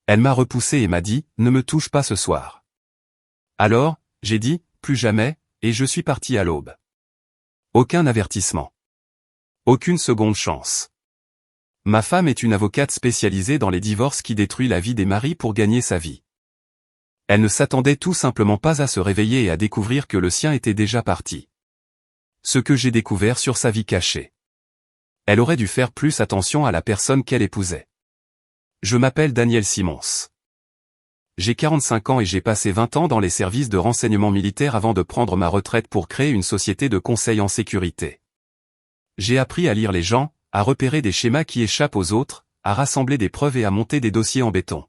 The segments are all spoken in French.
Elle m'a repoussé et m'a dit, ne me touche pas ce soir. Alors, j'ai dit, plus jamais, et je suis parti à l'aube. Aucun avertissement. Aucune seconde chance. Ma femme est une avocate spécialisée dans les divorces qui détruit la vie des maris pour gagner sa vie. Elle ne s'attendait tout simplement pas à se réveiller et à découvrir que le sien était déjà parti. Ce que j'ai découvert sur sa vie cachée. Elle aurait dû faire plus attention à la personne qu'elle épousait. Je m'appelle Daniel Simons. J'ai 45 ans et j'ai passé 20 ans dans les services de renseignement militaire avant de prendre ma retraite pour créer une société de conseil en sécurité. J'ai appris à lire les gens, à repérer des schémas qui échappent aux autres, à rassembler des preuves et à monter des dossiers en béton.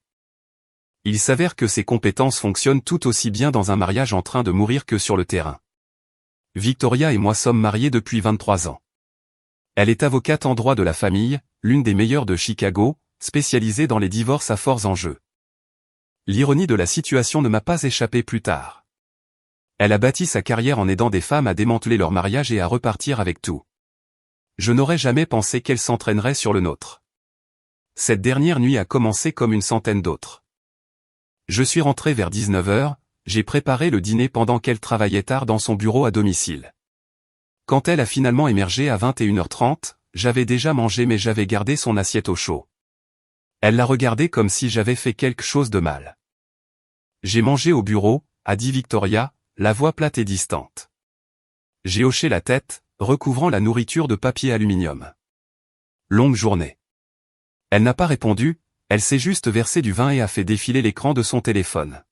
Il s'avère que ces compétences fonctionnent tout aussi bien dans un mariage en train de mourir que sur le terrain. Victoria et moi sommes mariés depuis 23 ans. Elle est avocate en droit de la famille, l'une des meilleures de Chicago, spécialisée dans les divorces à forts enjeux. L'ironie de la situation ne m'a pas échappé plus tard. Elle a bâti sa carrière en aidant des femmes à démanteler leur mariage et à repartir avec tout. Je n'aurais jamais pensé qu'elle s'entraînerait sur le nôtre. Cette dernière nuit a commencé comme une centaine d'autres. Je suis rentré vers 19h, j'ai préparé le dîner pendant qu'elle travaillait tard dans son bureau à domicile. Quand elle a finalement émergé à 21h30, j'avais déjà mangé mais j'avais gardé son assiette au chaud. Elle l'a regardé comme si j'avais fait quelque chose de mal. J'ai mangé au bureau, a dit Victoria, la voix plate et distante. J'ai hoché la tête, recouvrant la nourriture de papier aluminium. Longue journée. Elle n'a pas répondu, elle s'est juste versé du vin et a fait défiler l'écran de son téléphone.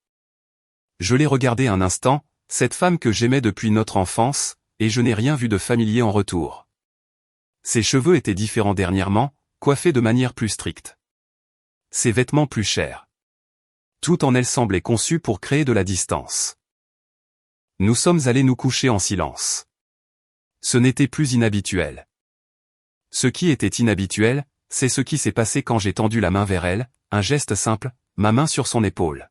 Je l'ai regardée un instant, cette femme que j'aimais depuis notre enfance, et je n'ai rien vu de familier en retour. Ses cheveux étaient différents dernièrement, coiffés de manière plus stricte. Ses vêtements plus chers. Tout en elle semblait conçu pour créer de la distance. Nous sommes allés nous coucher en silence. Ce n'était plus inhabituel. Ce qui était inhabituel, c'est ce qui s'est passé quand j'ai tendu la main vers elle, un geste simple, ma main sur son épaule.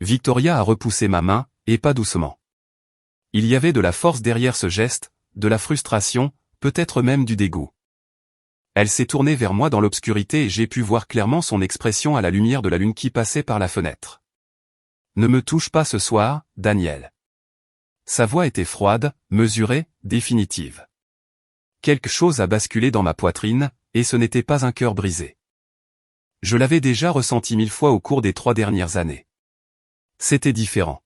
Victoria a repoussé ma main, et pas doucement. Il y avait de la force derrière ce geste, de la frustration, peut-être même du dégoût. Elle s'est tournée vers moi dans l'obscurité et j'ai pu voir clairement son expression à la lumière de la lune qui passait par la fenêtre. Ne me touche pas ce soir, Daniel. Sa voix était froide, mesurée, définitive. Quelque chose a basculé dans ma poitrine, et ce n'était pas un cœur brisé. Je l'avais déjà ressenti 1000 fois au cours des 3 dernières années. C'était différent.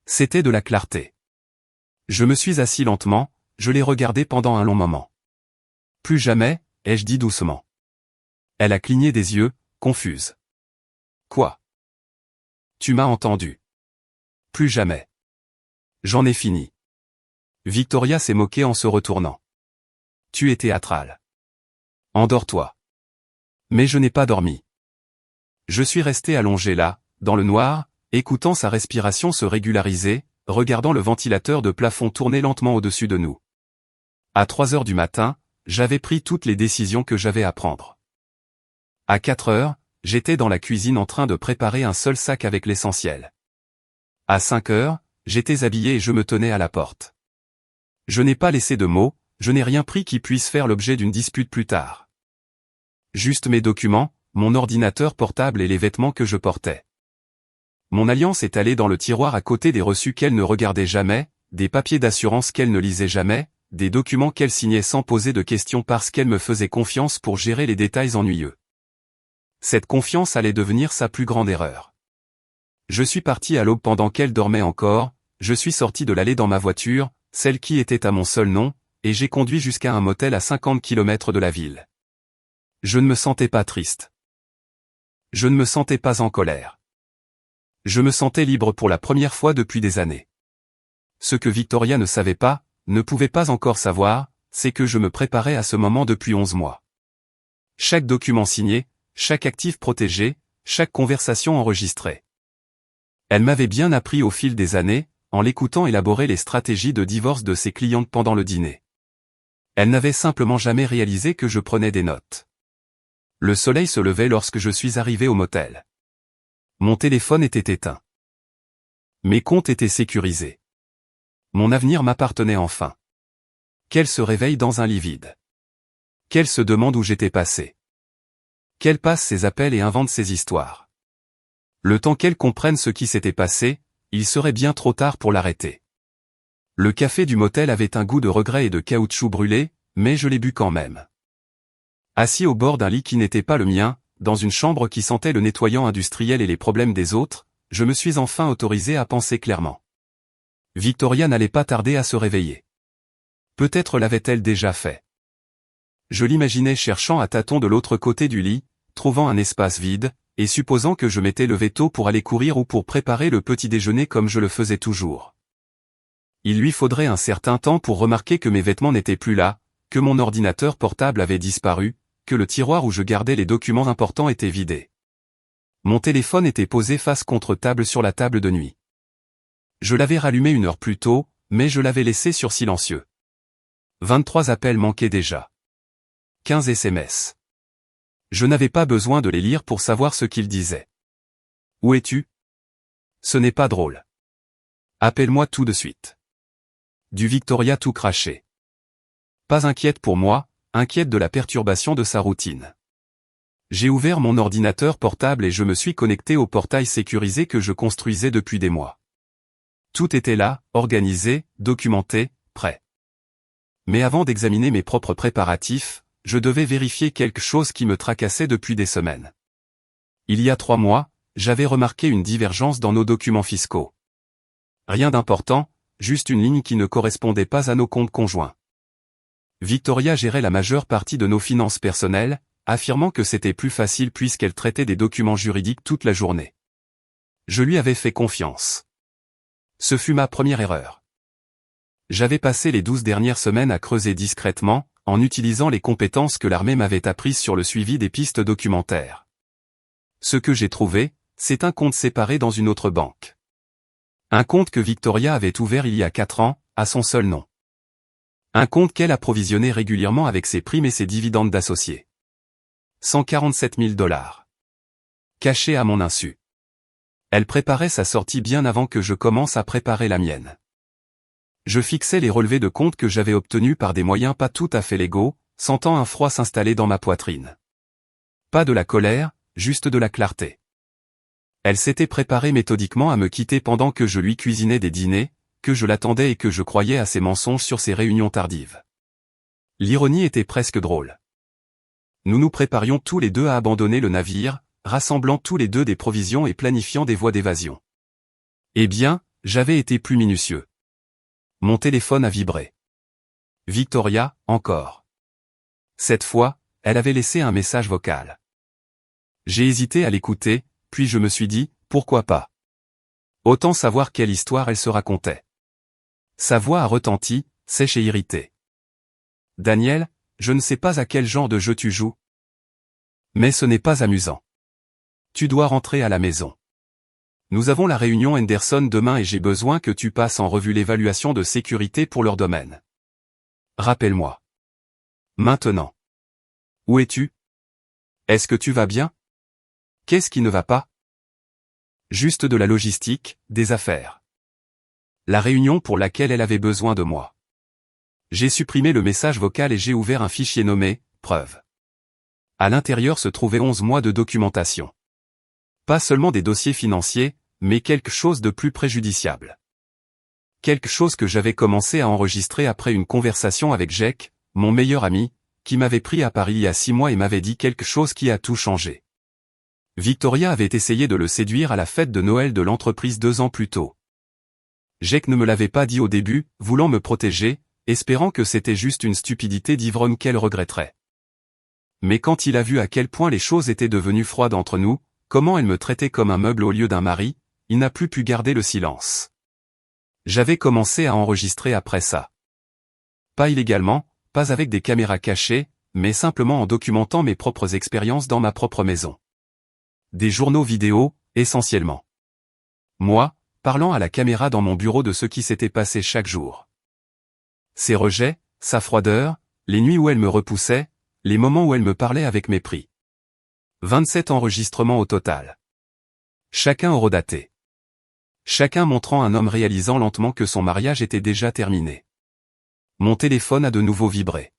C'était de la clarté. Je me suis assis lentement, je l'ai regardé pendant un long moment. Plus jamais, ai-je dit doucement. Elle a cligné des yeux, confuse. Quoi? Tu m'as entendu. Plus jamais. J'en ai fini. Victoria s'est moquée en se retournant. Tu es théâtrale. Endors-toi. Mais je n'ai pas dormi. Je suis resté allongé là, dans le noir, écoutant sa respiration se régulariser, regardant le ventilateur de plafond tourner lentement au-dessus de nous. À 3h du matin, j'avais pris toutes les décisions que j'avais à prendre. À 4h, j'étais dans la cuisine en train de préparer un seul sac avec l'essentiel. À 5h, j'étais habillé et je me tenais à la porte. Je n'ai pas laissé de mots, je n'ai rien pris qui puisse faire l'objet d'une dispute plus tard. Juste mes documents, mon ordinateur portable et les vêtements que je portais. Mon alliance est allée dans le tiroir à côté des reçus qu'elle ne regardait jamais, des papiers d'assurance qu'elle ne lisait jamais, des documents qu'elle signait sans poser de questions parce qu'elle me faisait confiance pour gérer les détails ennuyeux. Cette confiance allait devenir sa plus grande erreur. Je suis parti à l'aube pendant qu'elle dormait encore, je suis sorti de l'allée dans ma voiture, celle qui était à mon seul nom, et j'ai conduit jusqu'à un motel à 50 km de la ville. Je ne me sentais pas triste. Je ne me sentais pas en colère. Je me sentais libre pour la première fois depuis des années. Ce que Victoria ne savait pas, ne pouvait pas encore savoir, c'est que je me préparais à ce moment depuis 11 mois. Chaque document signé, chaque actif protégé, chaque conversation enregistrée. Elle m'avait bien appris au fil des années, en l'écoutant élaborer les stratégies de divorce de ses clientes pendant le dîner. Elle n'avait simplement jamais réalisé que je prenais des notes. Le soleil se levait lorsque je suis arrivé au motel. Mon téléphone était éteint. Mes comptes étaient sécurisés. Mon avenir m'appartenait enfin. Qu'elle se réveille dans un lit vide. Qu'elle se demande où j'étais passé. qu'elle passe ses appels et invente ses histoires. Le temps qu'elle comprenne ce qui s'était passé, il serait bien trop tard pour l'arrêter. Le café du motel avait un goût de regret et de caoutchouc brûlé, mais je l'ai bu quand même. Assis au bord d'un lit qui n'était pas le mien, dans une chambre qui sentait le nettoyant industriel et les problèmes des autres, je me suis enfin autorisé à penser clairement. Victoria n'allait pas tarder à se réveiller. Peut-être l'avait-elle déjà fait. Je l'imaginais cherchant à tâtons de l'autre côté du lit, trouvant un espace vide, et supposant que je m'étais levé tôt pour aller courir ou pour préparer le petit déjeuner comme je le faisais toujours. Il lui faudrait un certain temps pour remarquer que mes vêtements n'étaient plus là, que mon ordinateur portable avait disparu, que le tiroir où je gardais les documents importants était vidé. Mon téléphone était posé face contre table sur la table de nuit. Je l'avais rallumé 1 heure plus tôt, mais je l'avais laissé sur silencieux. 23 appels manquaient déjà. 15 SMS. Je n'avais pas besoin de les lire pour savoir ce qu'ils disaient. Où es-tu? Ce n'est pas drôle. Appelle-moi tout de suite. Du Victoria tout craché. Pas inquiète pour moi, inquiète de la perturbation de sa routine. J'ai ouvert mon ordinateur portable et je me suis connecté au portail sécurisé que je construisais depuis des mois. Tout était là, organisé, documenté, prêt. Mais avant d'examiner mes propres préparatifs, je devais vérifier quelque chose qui me tracassait depuis des semaines. Il y a 3 mois, j'avais remarqué une divergence dans nos documents fiscaux. Rien d'important, juste une ligne qui ne correspondait pas à nos comptes conjoints. Victoria gérait la majeure partie de nos finances personnelles, affirmant que c'était plus facile puisqu'elle traitait des documents juridiques toute la journée. Je lui avais fait confiance. Ce fut ma première erreur. J'avais passé les 12 dernières semaines à creuser discrètement, en utilisant les compétences que l'armée m'avait apprises sur le suivi des pistes documentaires. Ce que j'ai trouvé, c'est un compte séparé dans une autre banque. Un compte que Victoria avait ouvert il y a 4 ans, à son seul nom. Un compte qu'elle approvisionnait régulièrement avec ses primes et ses dividendes d'associés. 147 000 $. Cachés à mon insu. Elle préparait sa sortie bien avant que je commence à préparer la mienne. Je fixais les relevés de compte que j'avais obtenus par des moyens pas tout à fait légaux, sentant un froid s'installer dans ma poitrine. Pas de la colère, juste de la clarté. Elle s'était préparée méthodiquement à me quitter pendant que je lui cuisinais des dîners, que je l'attendais et que je croyais à ses mensonges sur ses réunions tardives. L'ironie était presque drôle. Nous nous préparions tous les deux à abandonner le navire, rassemblant tous les deux des provisions et planifiant des voies d'évasion. Eh bien, j'avais été plus minutieux. Mon téléphone a vibré. Victoria, encore. Cette fois, elle avait laissé un message vocal. J'ai hésité à l'écouter, puis je me suis dit, pourquoi pas? Autant savoir quelle histoire elle se racontait. Sa voix a retenti, sèche et irritée. Daniel, je ne sais pas à quel genre de jeu tu joues. Mais ce n'est pas amusant. Tu dois rentrer à la maison. Nous avons la réunion Henderson demain et j'ai besoin que tu passes en revue l'évaluation de sécurité pour leur domaine. Rappelle-moi. Maintenant. Où es-tu? Est-ce que tu vas bien? Qu'est-ce qui ne va pas? Juste de la logistique, des affaires. La réunion pour laquelle elle avait besoin de moi. J'ai supprimé le message vocal et j'ai ouvert un fichier nommé « Preuves ». À l'intérieur se trouvaient 11 mois de documentation. Pas seulement des dossiers financiers, mais quelque chose de plus préjudiciable. Quelque chose que j'avais commencé à enregistrer après une conversation avec Jake, mon meilleur ami, qui m'avait pris à Paris il y a 6 mois et m'avait dit quelque chose qui a tout changé. Victoria avait essayé de le séduire à la fête de Noël de l'entreprise 2 ans plus tôt. Jake ne me l'avait pas dit au début, voulant me protéger, espérant que c'était juste une stupidité d'ivrogne qu'elle regretterait. Mais quand il a vu à quel point les choses étaient devenues froides entre nous, comment elle me traitait comme un meuble au lieu d'un mari, il n'a plus pu garder le silence. J'avais commencé à enregistrer après ça. Pas illégalement, pas avec des caméras cachées, mais simplement en documentant mes propres expériences dans ma propre maison. Des journaux vidéo, essentiellement. Moi, parlant à la caméra dans mon bureau de ce qui s'était passé chaque jour. Ses rejets, sa froideur, les nuits où elle me repoussait, les moments où elle me parlait avec mépris. 27 enregistrements au total. Chacun horodaté. Chacun montrant un homme réalisant lentement que son mariage était déjà terminé. Mon téléphone a de nouveau vibré.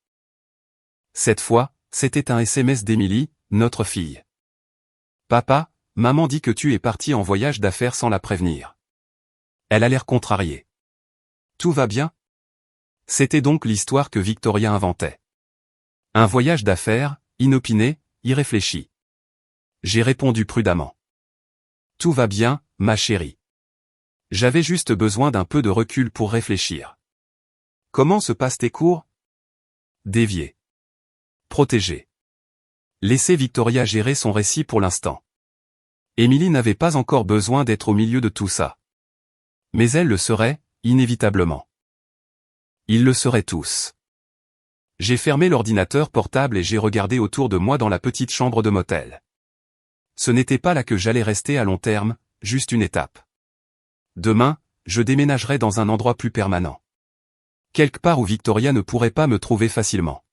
Cette fois, c'était un SMS d'Emily, notre fille. Papa, maman dit que tu es parti en voyage d'affaires sans la prévenir. Elle a l'air contrariée. Tout va bien? C'était donc l'histoire que Victoria inventait. Un voyage d'affaires, inopiné, irréfléchi. J'ai répondu prudemment. Tout va bien, ma chérie. J'avais juste besoin d'un peu de recul pour réfléchir. Comment se passent tes cours? Dévier. Protéger. Laissez Victoria gérer son récit pour l'instant. Émilie n'avait pas encore besoin d'être au milieu de tout ça. Mais elle le serait, inévitablement. Ils le seraient tous. J'ai fermé l'ordinateur portable et j'ai regardé autour de moi dans la petite chambre de motel. Ce n'était pas là que j'allais rester à long terme, juste une étape. Demain, je déménagerai dans un endroit plus permanent. Quelque part où Victoria ne pourrait pas me trouver facilement.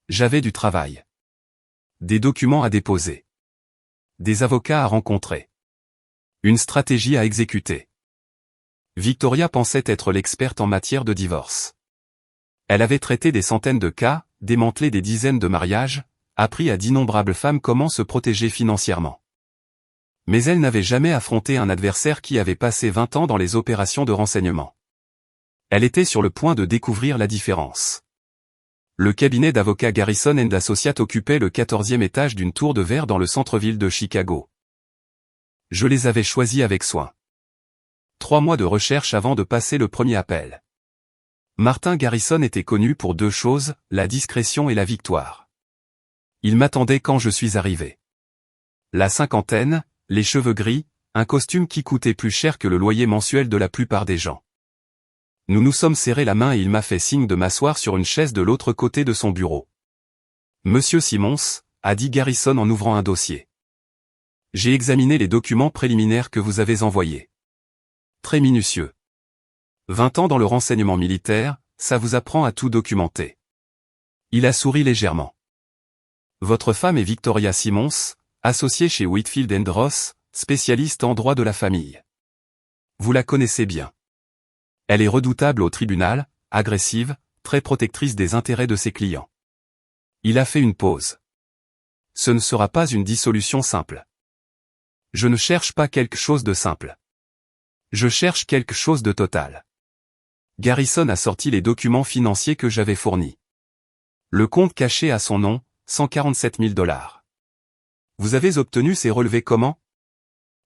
J'avais du travail. Des documents à déposer. Des avocats à rencontrer. Une stratégie à exécuter. Victoria pensait être l'experte en matière de divorce. Elle avait traité des centaines de cas, démantelé des dizaines de mariages, appris à d'innombrables femmes comment se protéger financièrement. Mais elle n'avait jamais affronté un adversaire qui avait passé 20 ans dans les opérations de renseignement. Elle était sur le point de découvrir la différence. Le cabinet d'avocats Garrison & Associates occupait le 14e étage d'une tour de verre dans le centre-ville de Chicago. Je les avais choisis avec soin. 3 mois de recherche avant de passer le premier appel. Martin Garrison était connu pour 2 choses, la discrétion et la victoire. Il m'attendait quand je suis arrivé. La cinquantaine, les cheveux gris, un costume qui coûtait plus cher que le loyer mensuel de la plupart des gens. Nous nous sommes serrés la main et il m'a fait signe de m'asseoir sur une chaise de l'autre côté de son bureau. Monsieur Simmons, a dit Garrison en ouvrant un dossier. J'ai examiné les documents préliminaires que vous avez envoyés. Très minutieux. 20 ans dans le renseignement militaire, ça vous apprend à tout documenter. Il a souri légèrement. Votre femme est Victoria Simmons, associée chez Whitfield & Ross, spécialiste en droit de la famille. Vous la connaissez bien. Elle est redoutable au tribunal, agressive, très protectrice des intérêts de ses clients. Il a fait une pause. Ce ne sera pas une dissolution simple. Je ne cherche pas quelque chose de simple. Je cherche quelque chose de total. Garrison a sorti les documents financiers que j'avais fournis. Le compte caché à son nom, 147 000 $. Vous avez obtenu ces relevés comment?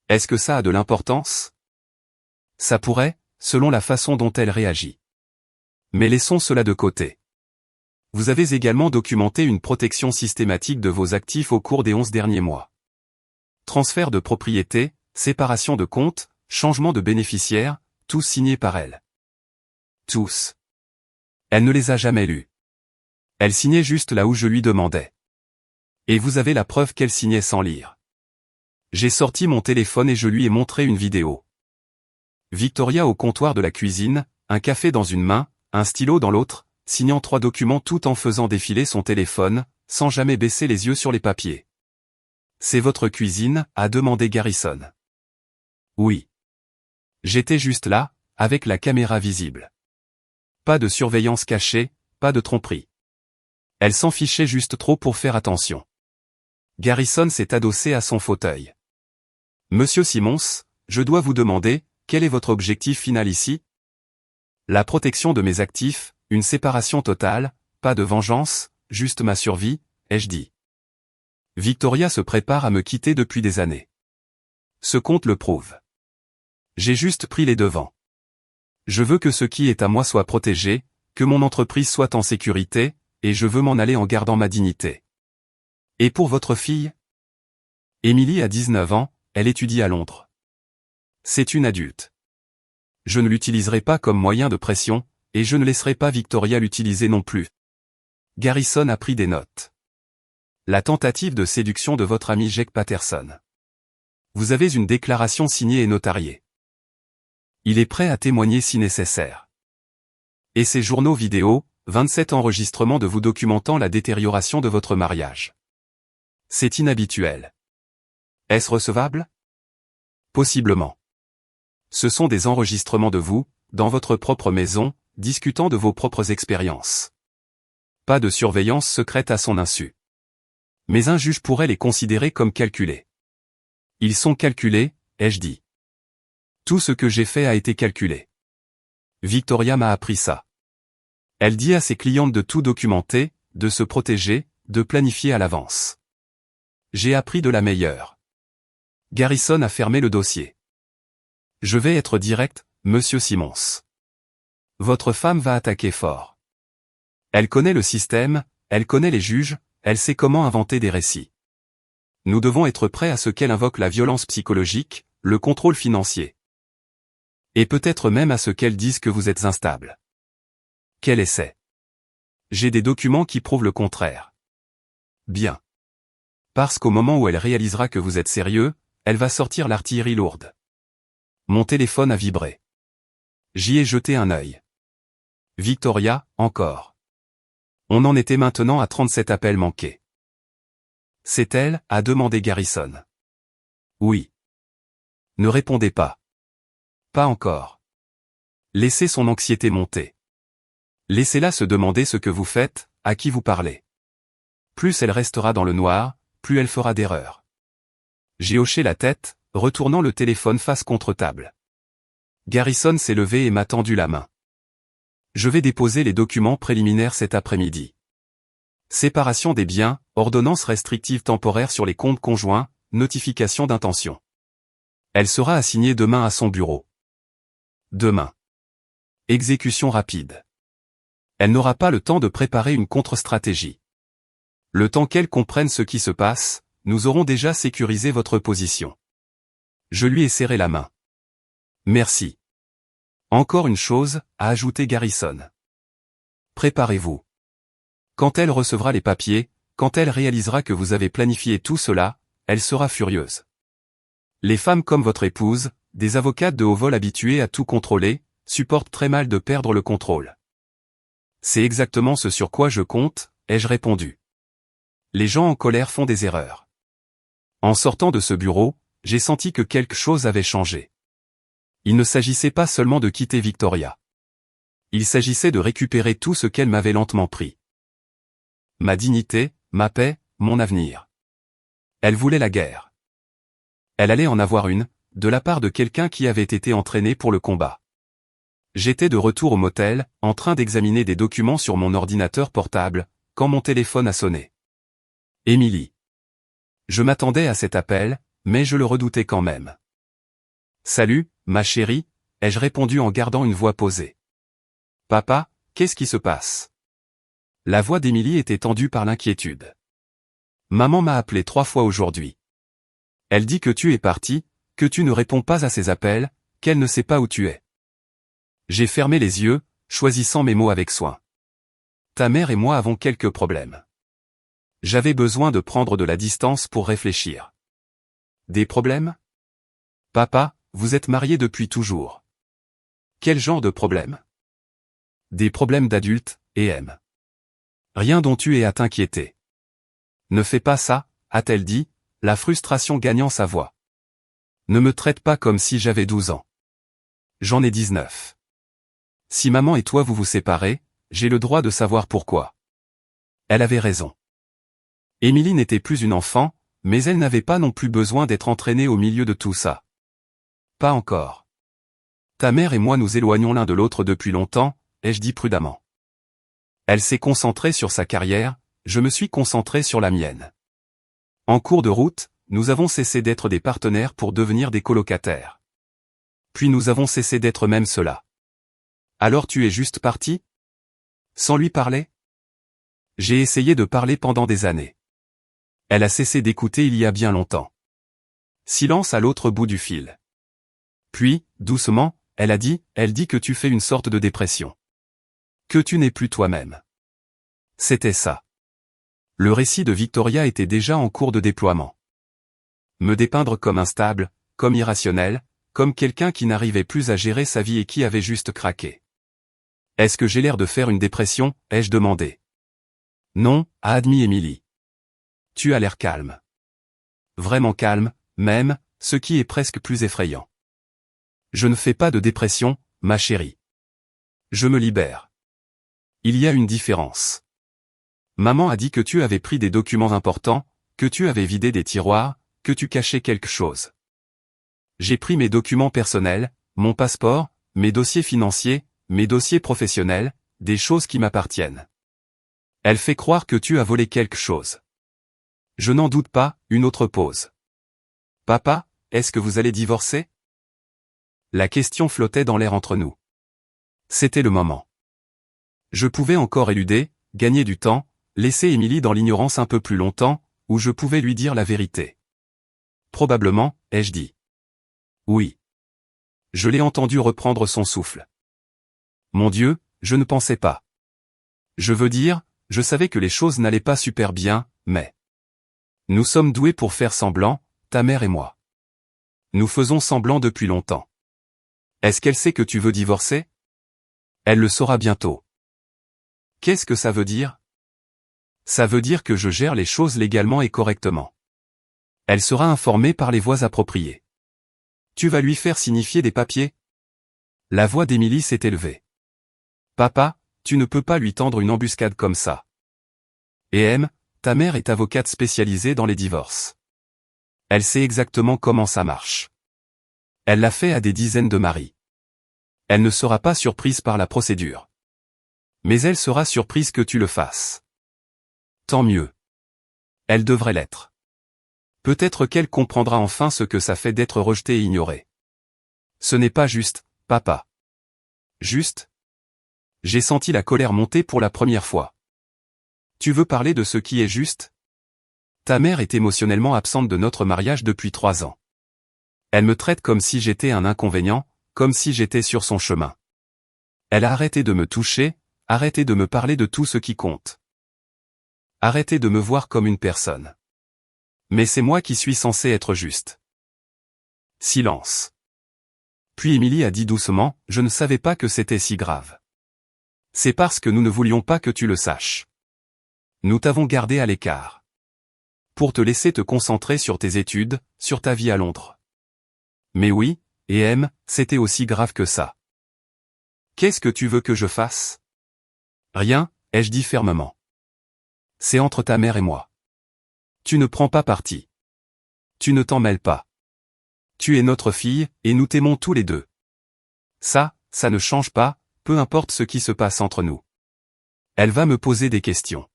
Est-ce que ça a de l'importance? Ça pourrait, selon la façon dont elle réagit. Mais laissons cela de côté. Vous avez également documenté une protection systématique de vos actifs au cours des 11 derniers mois. Transfert de propriété, séparation de comptes, changement de bénéficiaire, tous signés par elle. Tous. Elle ne les a jamais lus. Elle signait juste là où je lui demandais. Et vous avez la preuve qu'elle signait sans lire. J'ai sorti mon téléphone et je lui ai montré une vidéo. Victoria au comptoir de la cuisine, un café dans une main, un stylo dans l'autre, signant 3 documents tout en faisant défiler son téléphone, sans jamais baisser les yeux sur les papiers. C'est votre cuisine, a demandé Garrison. Oui. J'étais juste là, avec la caméra visible. Pas de surveillance cachée, pas de tromperie. Elle s'en fichait juste trop pour faire attention. Garrison s'est adossé à son fauteuil. Monsieur Simmons, je dois vous demander, quel est votre objectif final ici? La protection de mes actifs, une séparation totale, pas de vengeance, juste ma survie, ai-je dit. Victoria se prépare à me quitter depuis des années. Ce compte le prouve. J'ai juste pris les devants. Je veux que ce qui est à moi soit protégé, que mon entreprise soit en sécurité, et je veux m'en aller en gardant ma dignité. Et pour votre fille? Émilie a 19 ans, elle étudie à Londres. C'est une adulte. Je ne l'utiliserai pas comme moyen de pression, et je ne laisserai pas Victoria l'utiliser non plus. Garrison a pris des notes. La tentative de séduction de votre ami Jake Patterson. Vous avez une déclaration signée et notariée. Il est prêt à témoigner si nécessaire. Et ces journaux vidéo, 27 enregistrements de vous documentant la détérioration de votre mariage. C'est inhabituel. Est-ce recevable? Possiblement. Ce sont des enregistrements de vous, dans votre propre maison, discutant de vos propres expériences. Pas de surveillance secrète à son insu. Mais un juge pourrait les considérer comme calculés. Ils sont calculés, ai-je dit. Tout ce que j'ai fait a été calculé. Victoria m'a appris ça. Elle dit à ses clientes de tout documenter, de se protéger, de planifier à l'avance. J'ai appris de la meilleure. Garrison a fermé le dossier. Je vais être direct, monsieur Simmons. Votre femme va attaquer fort. Elle connaît le système, elle connaît les juges, elle sait comment inventer des récits. Nous devons être prêts à ce qu'elle invoque la violence psychologique, le contrôle financier. Et peut-être même à ce qu'elle dise que vous êtes instable. Quel essai? J'ai des documents qui prouvent le contraire. Bien. Parce qu'au moment où elle réalisera que vous êtes sérieux, elle va sortir l'artillerie lourde. Mon téléphone a vibré. J'y ai jeté un œil. Victoria, encore. On en était maintenant à 37 appels manqués. C'est elle, a demandé Garrison. Oui. Ne répondez pas. Pas encore. Laissez son anxiété monter. Laissez-la se demander ce que vous faites, à qui vous parlez. Plus elle restera dans le noir, plus elle fera d'erreurs. J'ai hoché la tête, retournant le téléphone face contre table. Garrison s'est levé et m'a tendu la main. Je vais déposer les documents préliminaires cet après-midi. Séparation des biens, ordonnance restrictive temporaire sur les comptes conjoints, notification d'intention. Elle sera assignée demain à son bureau. Demain. Exécution rapide. Elle n'aura pas le temps de préparer une contre-stratégie. Le temps qu'elle comprenne ce qui se passe, nous aurons déjà sécurisé votre position. Je lui ai serré la main. Merci. Encore une chose, a ajouté Garrison. Préparez-vous. Quand elle recevra les papiers, quand elle réalisera que vous avez planifié tout cela, elle sera furieuse. Les femmes comme votre épouse, des avocates de haut vol habituées à tout contrôler, supportent très mal de perdre le contrôle. C'est exactement ce sur quoi je compte, ai-je répondu. Les gens en colère font des erreurs. En sortant de ce bureau, j'ai senti que quelque chose avait changé. Il ne s'agissait pas seulement de quitter Victoria. Il s'agissait de récupérer tout ce qu'elle m'avait lentement pris. Ma dignité, ma paix, mon avenir. Elle voulait la guerre. Elle allait en avoir une, de la part de quelqu'un qui avait été entraîné pour le combat. J'étais de retour au motel, en train d'examiner des documents sur mon ordinateur portable, quand mon téléphone a sonné. Émilie. Je m'attendais à cet appel, mais je le redoutais quand même. Salut, ma chérie, ai-je répondu en gardant une voix posée. Papa, qu'est-ce qui se passe? La voix d'Émilie était tendue par l'inquiétude. Maman m'a appelé 3 fois aujourd'hui. Elle dit que tu es parti, que tu ne réponds pas à ses appels, qu'elle ne sait pas où tu es. J'ai fermé les yeux, choisissant mes mots avec soin. Ta mère et moi avons quelques problèmes. J'avais besoin de prendre de la distance pour réfléchir. Des problèmes? Papa, vous êtes mariés depuis toujours. Quel genre de problème? Des problèmes d'adultes, et M. Rien dont tu aies à t'inquiéter. Ne fais pas ça, a-t-elle dit, la frustration gagnant sa voix. Ne me traite pas comme si j'avais 12 ans. J'en ai 19. Si maman et toi vous vous séparez, j'ai le droit de savoir pourquoi. Elle avait raison. Émilie n'était plus une enfant, mais elle n'avait pas non plus besoin d'être entraînée au milieu de tout ça. Pas encore. Ta mère et moi nous éloignons l'un de l'autre depuis longtemps, ai-je dit prudemment. Elle s'est concentrée sur sa carrière, je me suis concentré sur la mienne. En cours de route, nous avons cessé d'être des partenaires pour devenir des colocataires. Puis nous avons cessé d'être même cela. Alors tu es juste parti? Sans lui parler? J'ai essayé de parler pendant des années. Elle a cessé d'écouter il y a bien longtemps. Silence à l'autre bout du fil. Puis, doucement, elle dit que tu fais une sorte de dépression. Que tu n'es plus toi-même. C'était ça. Le récit de Victoria était déjà en cours de déploiement. Me dépeindre comme instable, comme irrationnel, comme quelqu'un qui n'arrivait plus à gérer sa vie et qui avait juste craqué. Est-ce que j'ai l'air de faire une dépression, ai-je demandé. Non, a admis Émilie. Tu as l'air calme. Vraiment calme, même, ce qui est presque plus effrayant. Je ne fais pas de dépression, ma chérie. Je me libère. Il y a une différence. Maman a dit que tu avais pris des documents importants, que tu avais vidé des tiroirs, que tu cachais quelque chose. J'ai pris mes documents personnels, mon passeport, mes dossiers financiers, mes dossiers professionnels, des choses qui m'appartiennent. Elle fait croire que tu as volé quelque chose. Je n'en doute pas, une autre pause. Papa, est-ce que vous allez divorcer? La question flottait dans l'air entre nous. C'était le moment. Je pouvais encore éluder, gagner du temps, laisser Émilie dans l'ignorance un peu plus longtemps, ou je pouvais lui dire la vérité. Probablement, ai-je dit. Oui. Je l'ai entendu reprendre son souffle. Mon Dieu, je ne pensais pas. Je veux dire, je savais que les choses n'allaient pas super bien, mais... Nous sommes doués pour faire semblant, ta mère et moi. Nous faisons semblant depuis longtemps. Est-ce qu'elle sait que tu veux divorcer? Elle le saura bientôt. Qu'est-ce que ça veut dire? Ça veut dire que je gère les choses légalement et correctement. Elle sera informée par les voies appropriées. Tu vas lui faire signifier des papiers? La voix d'Émilie s'est élevée. Papa, tu ne peux pas lui tendre une embuscade comme ça. Et M, ta mère est avocate spécialisée dans les divorces. Elle sait exactement comment ça marche. Elle l'a fait à des dizaines de maris. Elle ne sera pas surprise par la procédure. Mais elle sera surprise que tu le fasses. Tant mieux. Elle devrait l'être. Peut-être qu'elle comprendra enfin ce que ça fait d'être rejetée et ignorée. Ce n'est pas juste, papa. Juste? J'ai senti la colère monter pour la première fois. Tu veux parler de ce qui est juste? Ta mère est émotionnellement absente de notre mariage depuis 3 ans. Elle me traite comme si j'étais un inconvénient, comme si j'étais sur son chemin. Elle a arrêté de me toucher, arrêté de me parler de tout ce qui compte. Arrêté de me voir comme une personne. Mais c'est moi qui suis censé être juste. Silence. Puis Émilie a dit doucement, je ne savais pas que c'était si grave. C'est parce que nous ne voulions pas que tu le saches. Nous t'avons gardé à l'écart. Pour te laisser te concentrer sur tes études, sur ta vie à Londres. Mais oui, et M, c'était aussi grave que ça. Qu'est-ce que tu veux que je fasse? Rien, ai-je dit fermement. C'est entre ta mère et moi. Tu ne prends pas parti. Tu ne t'en mêles pas. Tu es notre fille, et nous t'aimons tous les deux. Ça ne change pas, peu importe ce qui se passe entre nous. Elle va me poser des questions.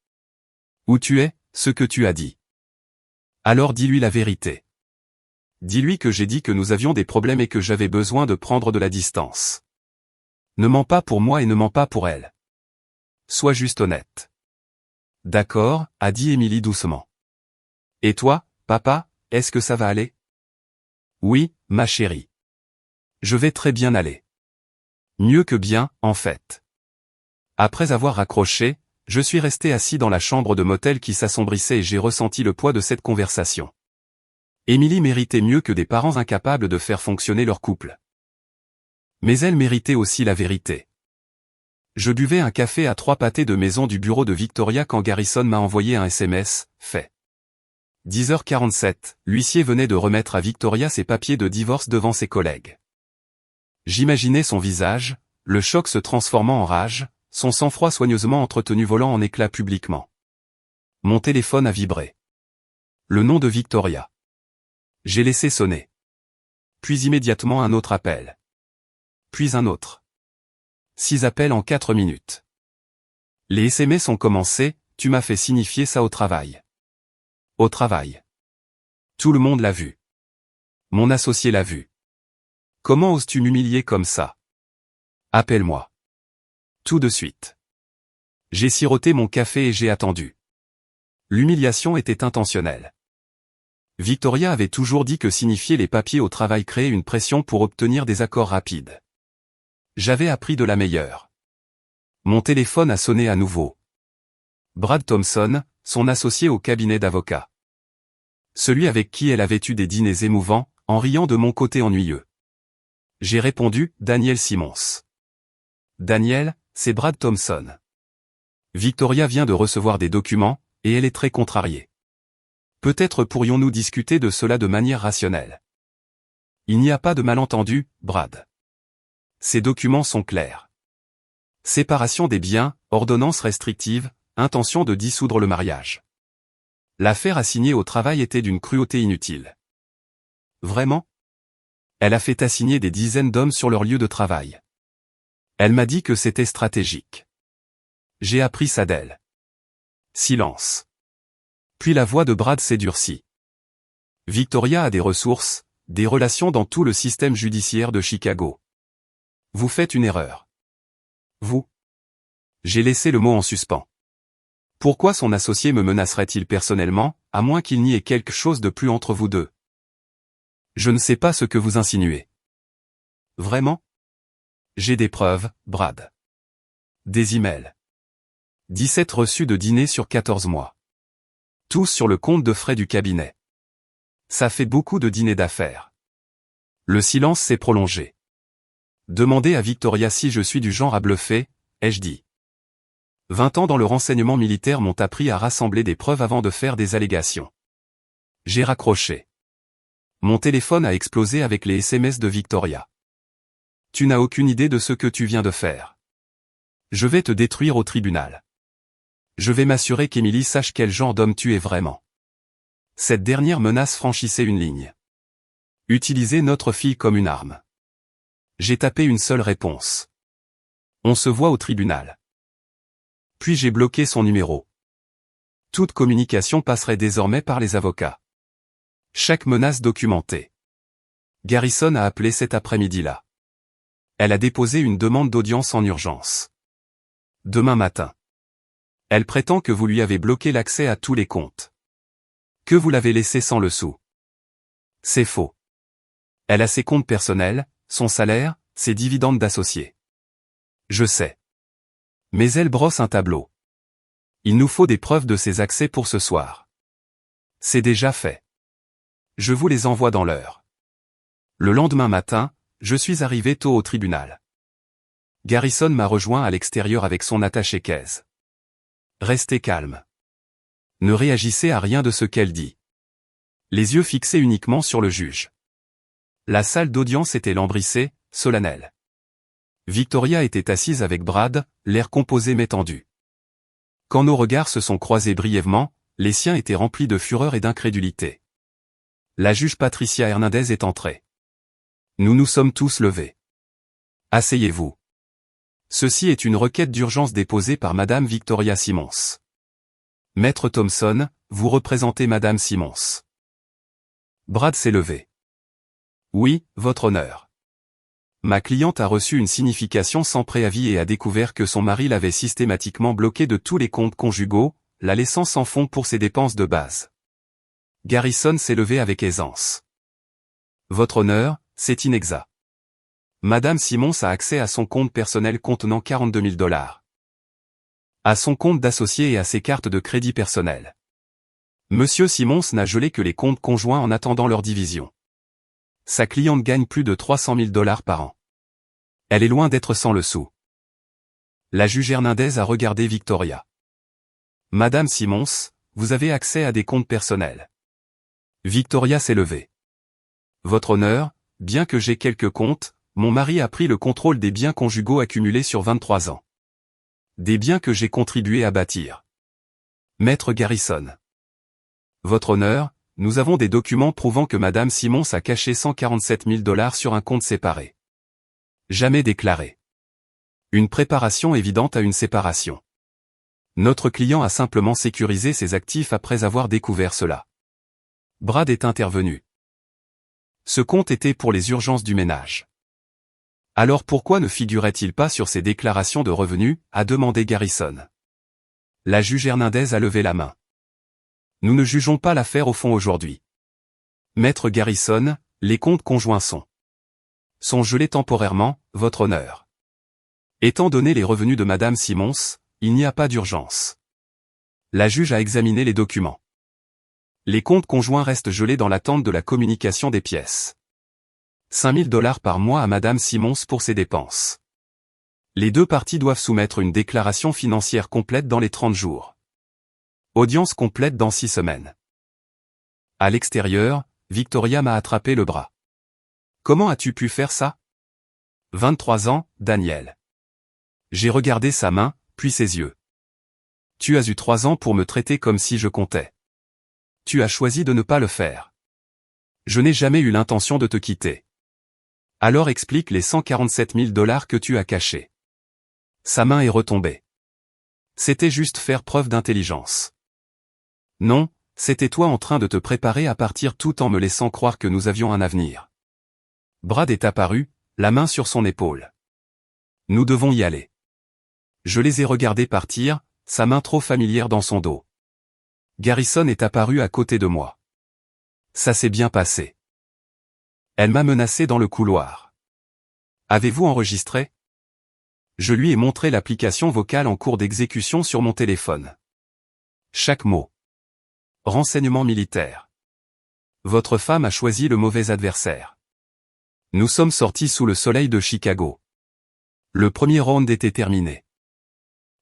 Où tu es, ce que tu as dit. Alors dis-lui la vérité. Dis-lui que j'ai dit que nous avions des problèmes et que j'avais besoin de prendre de la distance. Ne mens pas pour moi et ne mens pas pour elle. Sois juste honnête. D'accord, a dit Émilie doucement. Et toi, papa, est-ce que ça va aller? Oui, ma chérie. Je vais très bien aller. Mieux que bien, en fait. Après avoir raccroché, je suis resté assis dans la chambre de motel qui s'assombrissait et j'ai ressenti le poids de cette conversation. Émilie méritait mieux que des parents incapables de faire fonctionner leur couple. Mais elle méritait aussi la vérité. Je buvais un café à 3 pâtés de maison du bureau de Victoria quand Garrison m'a envoyé un SMS, fait. 10h47, l'huissier venait de remettre à Victoria ses papiers de divorce devant ses collègues. J'imaginais son visage, le choc se transformant en rage, son sang-froid soigneusement entretenu volant en éclats publiquement. Mon téléphone a vibré. Le nom de Victoria. J'ai laissé sonner. Puis immédiatement un autre appel. Puis un autre. 6 appels en 4 minutes. Les SMS ont commencé, tu m'as fait signifier ça au travail. Au travail. Tout le monde l'a vu. Mon associé l'a vu. Comment oses-tu m'humilier comme ça? Appelle-moi. Tout de suite. J'ai siroté mon café et j'ai attendu. L'humiliation était intentionnelle. Victoria avait toujours dit que signifier les papiers au travail créait une pression pour obtenir des accords rapides. J'avais appris de la meilleure. Mon téléphone a sonné à nouveau. Brad Thompson, son associé au cabinet d'avocats. Celui avec qui elle avait eu des dîners émouvants, en riant de mon côté ennuyeux. J'ai répondu, Daniel Simmons. Daniel, c'est Brad Thompson. Victoria vient de recevoir des documents, et elle est très contrariée. Peut-être pourrions-nous discuter de cela de manière rationnelle. Il n'y a pas de malentendu, Brad. Ces documents sont clairs. Séparation des biens, ordonnance restrictive, intention de dissoudre le mariage. L'affaire assignée au travail était d'une cruauté inutile. Vraiment? Elle a fait assigner des dizaines d'hommes sur leur lieu de travail. Elle m'a dit que c'était stratégique. J'ai appris ça d'elle. Silence. Puis la voix de Brad s'est durcie. Victoria a des ressources, des relations dans tout le système judiciaire de Chicago. Vous faites une erreur. Vous? J'ai laissé le mot en suspens. Pourquoi son associé me menacerait-il personnellement, à moins qu'il n'y ait quelque chose de plus entre vous deux? Je ne sais pas ce que vous insinuez. Vraiment? J'ai des preuves, Brad. Des emails. 17 reçus de dîner sur 14 mois. Tous sur le compte de frais du cabinet. Ça fait beaucoup de dîners d'affaires. Le silence s'est prolongé. Demandez à Victoria si je suis du genre à bluffer, ai-je dit. 20 ans dans le renseignement militaire m'ont appris à rassembler des preuves avant de faire des allégations. J'ai raccroché. Mon téléphone a explosé avec les SMS de Victoria. Tu n'as aucune idée de ce que tu viens de faire. Je vais te détruire au tribunal. Je vais m'assurer qu'Emily sache quel genre d'homme tu es vraiment. Cette dernière menace franchissait une ligne. Utiliser notre fille comme une arme. J'ai tapé une seule réponse. On se voit au tribunal. Puis j'ai bloqué son numéro. Toute communication passerait désormais par les avocats. Chaque menace documentée. Garrison a appelé cet après-midi-là. Elle a déposé une demande d'audience en urgence. Demain matin. Elle prétend que vous lui avez bloqué l'accès à tous les comptes. Que vous l'avez laissé sans le sou. C'est faux. Elle a ses comptes personnels, son salaire, ses dividendes d'associés. Je sais. Mais elle brosse un tableau. Il nous faut des preuves de ses accès pour ce soir. C'est déjà fait. Je vous les envoie dans l'heure. Le lendemain matin, je suis arrivé tôt au tribunal. Garrison m'a rejoint à l'extérieur avec son attaché-caisse. Restez calme. Ne réagissez à rien de ce qu'elle dit. Les yeux fixés uniquement sur le juge. La salle d'audience était lambrissée, solennelle. Victoria était assise avec Brad, l'air composé mais tendu. Quand nos regards se sont croisés brièvement, les siens étaient remplis de fureur et d'incrédulité. La juge Patricia Hernandez est entrée. Nous nous sommes tous levés. Asseyez-vous. Ceci est une requête d'urgence déposée par Madame Victoria Simmons. Maître Thompson, vous représentez Madame Simmons. Brad s'est levé. Oui, votre honneur. Ma cliente a reçu une signification sans préavis et a découvert que son mari l'avait systématiquement bloqué de tous les comptes conjugaux, la laissant sans fonds pour ses dépenses de base. Garrison s'est levé avec aisance. Votre honneur, c'est inexact. Madame Simmons a accès à son compte personnel contenant 42 000 $. À son compte d'associé et à ses cartes de crédit personnel. Monsieur Simmons n'a gelé que les comptes conjoints en attendant leur division. Sa cliente gagne plus de 300 000 $ par an. Elle est loin d'être sans le sou. La juge Hernandez a regardé Victoria. Madame Simmons, vous avez accès à des comptes personnels. Victoria s'est levée. Votre honneur, bien que j'ai quelques comptes, mon mari a pris le contrôle des biens conjugaux accumulés sur 23 ans. Des biens que j'ai contribué à bâtir. Maître Garrison. Votre honneur, nous avons des documents prouvant que Madame Simmons a caché 147 000 $ sur un compte séparé. Jamais déclaré. Une préparation évidente à une séparation. Notre client a simplement sécurisé ses actifs après avoir découvert cela. Brad est intervenu. Ce compte était pour les urgences du ménage. Alors pourquoi ne figurait-il pas sur ses déclarations de revenus, a demandé Garrison. La juge Hernandez a levé la main. Nous ne jugeons pas l'affaire au fond aujourd'hui. Maître Garrison, les comptes conjoints sont gelés temporairement, votre honneur. Étant donné les revenus de Madame Simmons, il n'y a pas d'urgence. La juge a examiné les documents. Les comptes conjoints restent gelés dans l'attente de la communication des pièces. 5 000 $ par mois à Madame Simmons pour ses dépenses. Les deux parties doivent soumettre une déclaration financière complète dans les 30 jours. Audience complète dans 6 semaines. À l'extérieur, Victoria m'a attrapé le bras. Comment as-tu pu faire ça? 23 ans, Daniel. J'ai regardé sa main, puis ses yeux. Tu as eu 3 ans pour me traiter comme si je comptais. Tu as choisi de ne pas le faire. Je n'ai jamais eu l'intention de te quitter. Alors explique les 147 000 $ que tu as cachés. Sa main est retombée. C'était juste faire preuve d'intelligence. Non, c'était toi en train de te préparer à partir tout en me laissant croire que nous avions un avenir. Brad est apparu, la main sur son épaule. Nous devons y aller. Je les ai regardés partir, sa main trop familière dans son dos. Garrison est apparu à côté de moi. Ça s'est bien passé. Elle m'a menacé dans le couloir. Avez-vous enregistré? Je lui ai montré l'application vocale en cours d'exécution sur mon téléphone. Chaque mot. Renseignement militaire. Votre femme a choisi le mauvais adversaire. Nous sommes sortis sous le soleil de Chicago. Le premier round était terminé.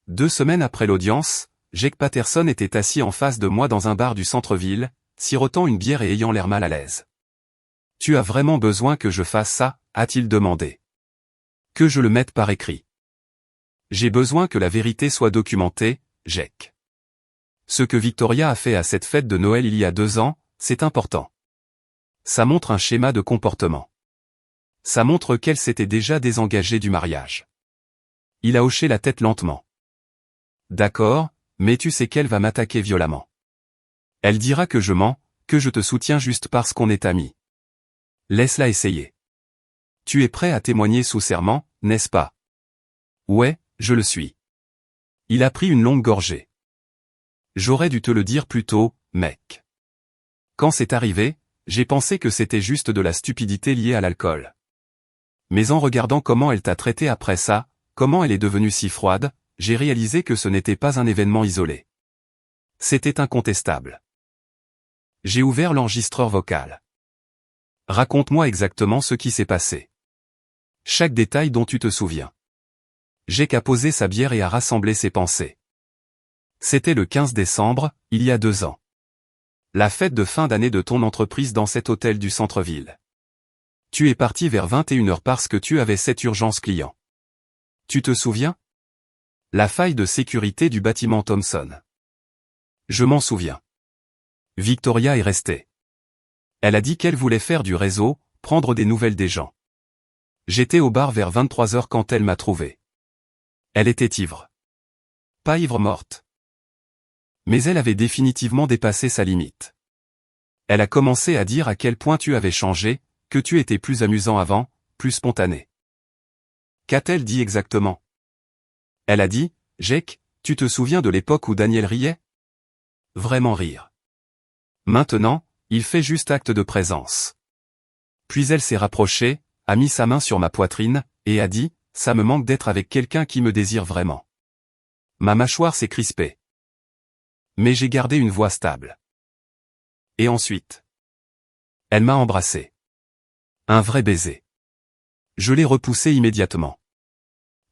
2 semaines après l'audience, Jake Patterson était assis en face de moi dans un bar du centre-ville, sirotant une bière et ayant l'air mal à l'aise. « Tu as vraiment besoin que je fasse ça ?» a-t-il demandé. « Que je le mette par écrit. »« J'ai besoin que la vérité soit documentée, Jake. Ce que Victoria a fait à cette fête de Noël il y a 2 ans, c'est important. Ça montre un schéma de comportement. Ça montre qu'elle s'était déjà désengagée du mariage. » Il a hoché la tête lentement. « D'accord, mais tu sais qu'elle va m'attaquer violemment. Elle dira que je mens, que je te soutiens juste parce qu'on est amis. Laisse-la essayer. Tu es prêt à témoigner sous serment, n'est-ce pas? Ouais, je le suis. » Il a pris une longue gorgée. J'aurais dû te le dire plus tôt, mec. Quand c'est arrivé, j'ai pensé que c'était juste de la stupidité liée à l'alcool. Mais en regardant comment elle t'a traité après ça, comment elle est devenue si froide, j'ai réalisé que ce n'était pas un événement isolé. C'était incontestable. J'ai ouvert l'enregistreur vocal. Raconte-moi exactement ce qui s'est passé. Chaque détail dont tu te souviens. Jake a posé sa bière et a rassemblé ses pensées. C'était le 15 décembre, il y a 2 ans. La fête de fin d'année de ton entreprise dans cet hôtel du centre-ville. Tu es parti vers 21h parce que tu avais cette urgence client. Tu te souviens? La faille de sécurité du bâtiment Thomson. Je m'en souviens. Victoria est restée. Elle a dit qu'elle voulait faire du réseau, prendre des nouvelles des gens. J'étais au bar vers 23h quand elle m'a trouvé. Elle était ivre. Pas ivre morte. Mais elle avait définitivement dépassé sa limite. Elle a commencé à dire à quel point tu avais changé, que tu étais plus amusant avant, plus spontané. Qu'a-t-elle dit exactement? Elle a dit, Jake, tu te souviens de l'époque où Daniel riait? Vraiment rire. Maintenant, il fait juste acte de présence. Puis elle s'est rapprochée, a mis sa main sur ma poitrine, et a dit, ça me manque d'être avec quelqu'un qui me désire vraiment. Ma mâchoire s'est crispée. Mais j'ai gardé une voix stable. Et ensuite, elle m'a embrassé. Un vrai baiser. Je l'ai repoussé immédiatement.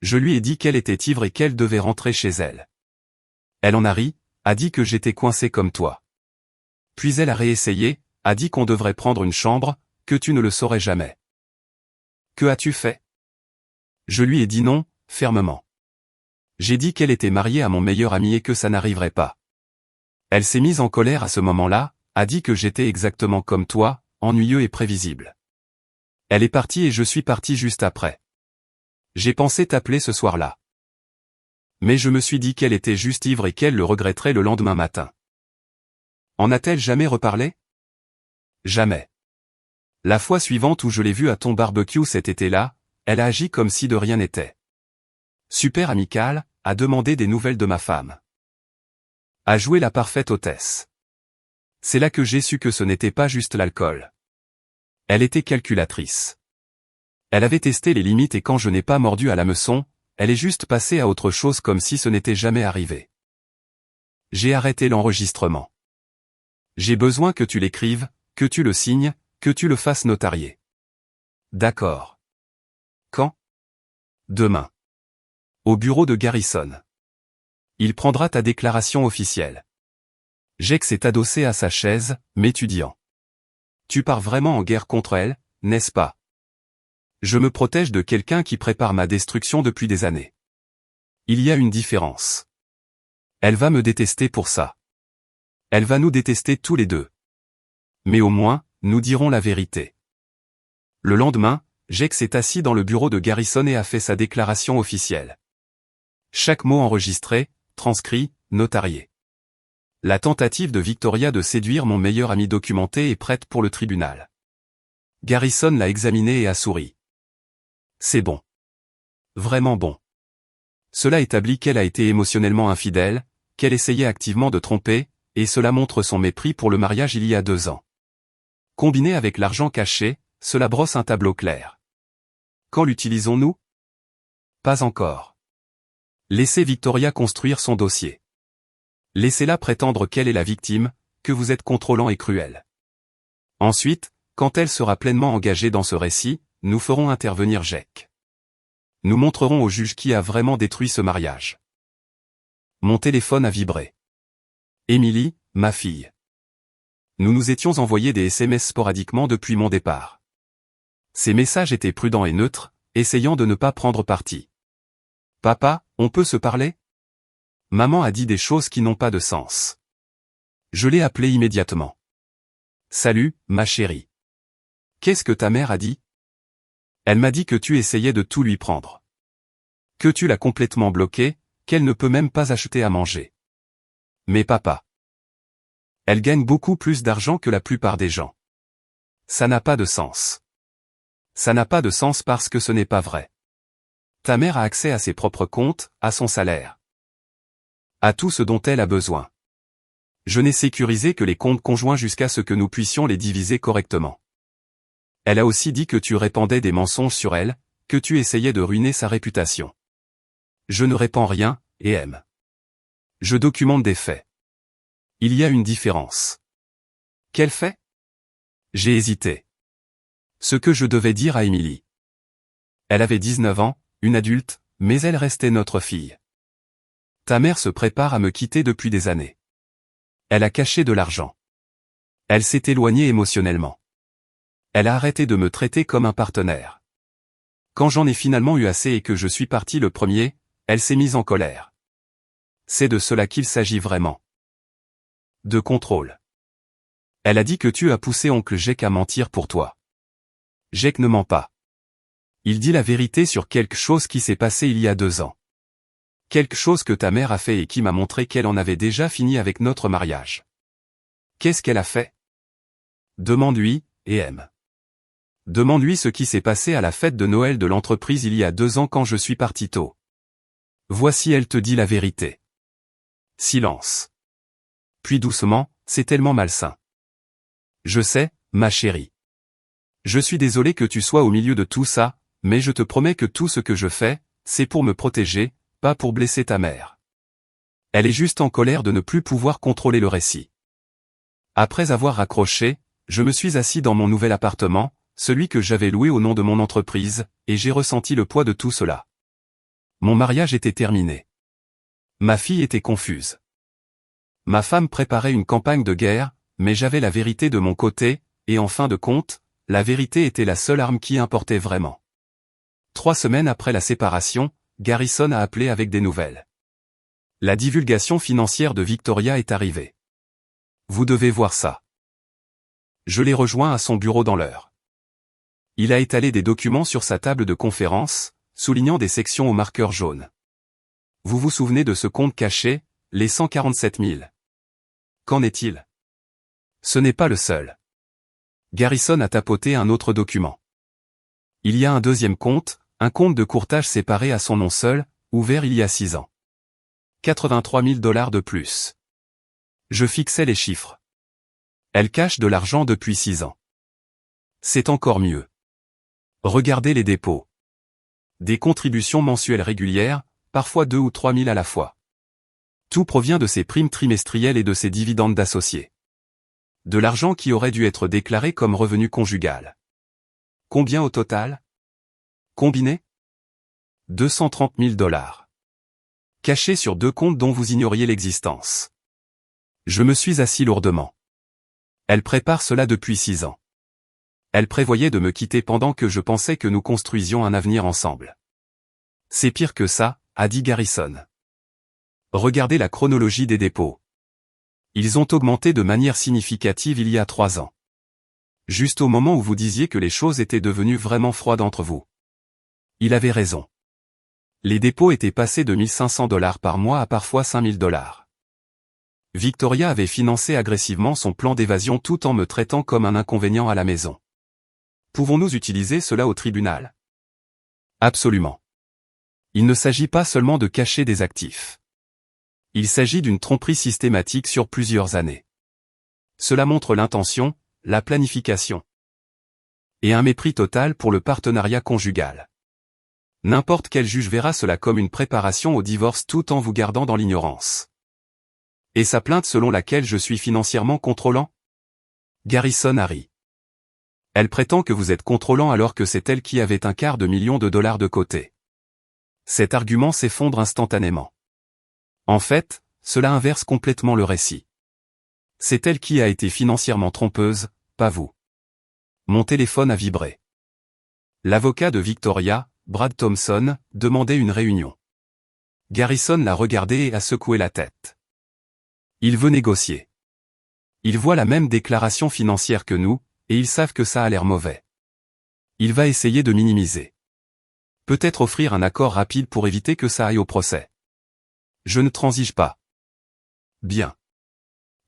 Je lui ai dit qu'elle était ivre et qu'elle devait rentrer chez elle. Elle en a ri, a dit que j'étais coincé comme toi. Puis elle a réessayé, a dit qu'on devrait prendre une chambre, que tu ne le saurais jamais. Que as-tu fait? Je lui ai dit non, fermement. J'ai dit qu'elle était mariée à mon meilleur ami et que ça n'arriverait pas. Elle s'est mise en colère à ce moment-là, a dit que j'étais exactement comme toi, ennuyeux et prévisible. Elle est partie et je suis parti juste après. J'ai pensé t'appeler ce soir-là. Mais je me suis dit qu'elle était juste ivre et qu'elle le regretterait le lendemain matin. En a-t-elle jamais reparlé? Jamais. La fois suivante où je l'ai vue à ton barbecue cet été-là, elle a agi comme si de rien n'était. Super amicale, a demandé des nouvelles de ma femme. A joué la parfaite hôtesse. C'est là que j'ai su que ce n'était pas juste l'alcool. Elle était calculatrice. Elle avait testé les limites et quand je n'ai pas mordu à l'hameçon, elle est juste passée à autre chose comme si ce n'était jamais arrivé. J'ai arrêté l'enregistrement. J'ai besoin que tu l'écrives, que tu le signes, que tu le fasses notarier. D'accord. Quand? Demain. Au bureau de Garrison. Il prendra ta déclaration officielle. Jake s'est adossé à sa chaise, m'étudiant. Tu pars vraiment en guerre contre elle, n'est-ce pas? Je me protège de quelqu'un qui prépare ma destruction depuis des années. Il y a une différence. Elle va me détester pour ça. Elle va nous détester tous les deux. Mais au moins, nous dirons la vérité. Le lendemain, Jake s'est assis dans le bureau de Garrison et a fait sa déclaration officielle. Chaque mot enregistré, transcrit, notarié. La tentative de Victoria de séduire mon meilleur ami documentée est prête pour le tribunal. Garrison l'a examiné et a souri. C'est bon. Vraiment bon. Cela établit qu'elle a été émotionnellement infidèle, qu'elle essayait activement de tromper, et cela montre son mépris pour le mariage il y a 2 ans. Combiné avec l'argent caché, cela brosse un tableau clair. Quand l'utilisons-nous? Pas encore. Laissez Victoria construire son dossier. Laissez-la prétendre qu'elle est la victime, que vous êtes contrôlant et cruel. Ensuite, quand elle sera pleinement engagée dans ce récit, nous ferons intervenir Jake. Nous montrerons au juge qui a vraiment détruit ce mariage. Mon téléphone a vibré. Emily, ma fille. Nous nous étions envoyés des SMS sporadiquement depuis mon départ. Ces messages étaient prudents et neutres, essayant de ne pas prendre parti. Papa, on peut se parler? Maman a dit des choses qui n'ont pas de sens. Je l'ai appelée immédiatement. Salut, ma chérie. Qu'est-ce que ta mère a dit? Elle m'a dit que tu essayais de tout lui prendre. Que tu l'as complètement bloquée, qu'elle ne peut même pas acheter à manger. Mais papa. Elle gagne beaucoup plus d'argent que la plupart des gens. Ça n'a pas de sens. Ça n'a pas de sens parce que ce n'est pas vrai. Ta mère a accès à ses propres comptes, à son salaire. À tout ce dont elle a besoin. Je n'ai sécurisé que les comptes conjoints jusqu'à ce que nous puissions les diviser correctement. Elle a aussi dit que tu répandais des mensonges sur elle, que tu essayais de ruiner sa réputation. Je ne répands rien, et aime. Je documente des faits. Il y a une différence. Quel fait? J'ai hésité. Ce que je devais dire à Emily. Elle avait 19 ans, une adulte, mais elle restait notre fille. Ta mère se prépare à me quitter depuis des années. Elle a caché de l'argent. Elle s'est éloignée émotionnellement. Elle a arrêté de me traiter comme un partenaire. Quand j'en ai finalement eu assez et que je suis parti le premier, elle s'est mise en colère. C'est de cela qu'il s'agit vraiment. De contrôle. Elle a dit que tu as poussé oncle Jake à mentir pour toi. Jake ne ment pas. Il dit la vérité sur quelque chose qui s'est passé il y a 2 ans. Quelque chose que ta mère a fait et qui m'a montré qu'elle en avait déjà fini avec notre mariage. Qu'est-ce qu'elle a fait? Demande-lui, et aime. Demande-lui ce qui s'est passé à la fête de Noël de l'entreprise il y a 2 ans quand je suis parti tôt. Voici elle te dit la vérité. Silence. Puis doucement, c'est tellement malsain. Je sais, ma chérie. Je suis désolé que tu sois au milieu de tout ça, mais je te promets que tout ce que je fais, c'est pour me protéger, pas pour blesser ta mère. Elle est juste en colère de ne plus pouvoir contrôler le récit. Après avoir raccroché, je me suis assis dans mon nouvel appartement, celui que j'avais loué au nom de mon entreprise, et j'ai ressenti le poids de tout cela. Mon mariage était terminé. Ma fille était confuse. Ma femme préparait une campagne de guerre, mais j'avais la vérité de mon côté, et en fin de compte, la vérité était la seule arme qui importait vraiment. 3 semaines après la séparation, Garrison a appelé avec des nouvelles. La divulgation financière de Victoria est arrivée. Vous devez voir ça. Je l'ai rejoint à son bureau dans l'heure. Il a étalé des documents sur sa table de conférence, soulignant des sections au marqueur jaune. Vous vous souvenez de ce compte caché, les 147 000. Qu'en est-il? Ce n'est pas le seul. Garrison a tapoté un autre document. Il y a un deuxième compte, un compte de courtage séparé à son nom seul, ouvert il y a 6 ans. 83 000 $ de plus. Je fixais les chiffres. Elle cache de l'argent depuis 6 ans. C'est encore mieux. Regardez les dépôts. Des contributions mensuelles régulières, parfois 2 ou 3 000 à la fois. Tout provient de ses primes trimestrielles et de ses dividendes d'associés. De l'argent qui aurait dû être déclaré comme revenu conjugal. Combien au total? Combiné? 230 000 $. Cachés sur 2 comptes dont vous ignoriez l'existence. Je me suis assis lourdement. Elle prépare cela depuis 6 ans. Elle prévoyait de me quitter pendant que je pensais que nous construisions un avenir ensemble. C'est pire que ça, a dit Garrison. Regardez la chronologie des dépôts. Ils ont augmenté de manière significative il y a 3 ans. Juste au moment où vous disiez que les choses étaient devenues vraiment froides entre vous. Il avait raison. Les dépôts étaient passés de $1 500 par mois à parfois $5 000. Victoria avait financé agressivement son plan d'évasion tout en me traitant comme un inconvénient à la maison. Pouvons-nous utiliser cela au tribunal? Absolument. Il ne s'agit pas seulement de cacher des actifs. Il s'agit d'une tromperie systématique sur plusieurs années. Cela montre l'intention, la planification et un mépris total pour le partenariat conjugal. N'importe quel juge verra cela comme une préparation au divorce tout en vous gardant dans l'ignorance. Et sa plainte selon laquelle je suis financièrement contrôlant? Garrison a ri. Elle prétend que vous êtes contrôlant alors que c'est elle qui avait $250 000 de côté. Cet argument s'effondre instantanément. En fait, cela inverse complètement le récit. C'est elle qui a été financièrement trompeuse, pas vous. Mon téléphone a vibré. L'avocat de Victoria, Brad Thompson, demandait une réunion. Garrison l'a regardé et a secoué la tête. Il veut négocier. Il voit la même déclaration financière que nous, et ils savent que ça a l'air mauvais. Il va essayer de minimiser. Peut-être offrir un accord rapide pour éviter que ça aille au procès. Je ne transige pas. Bien.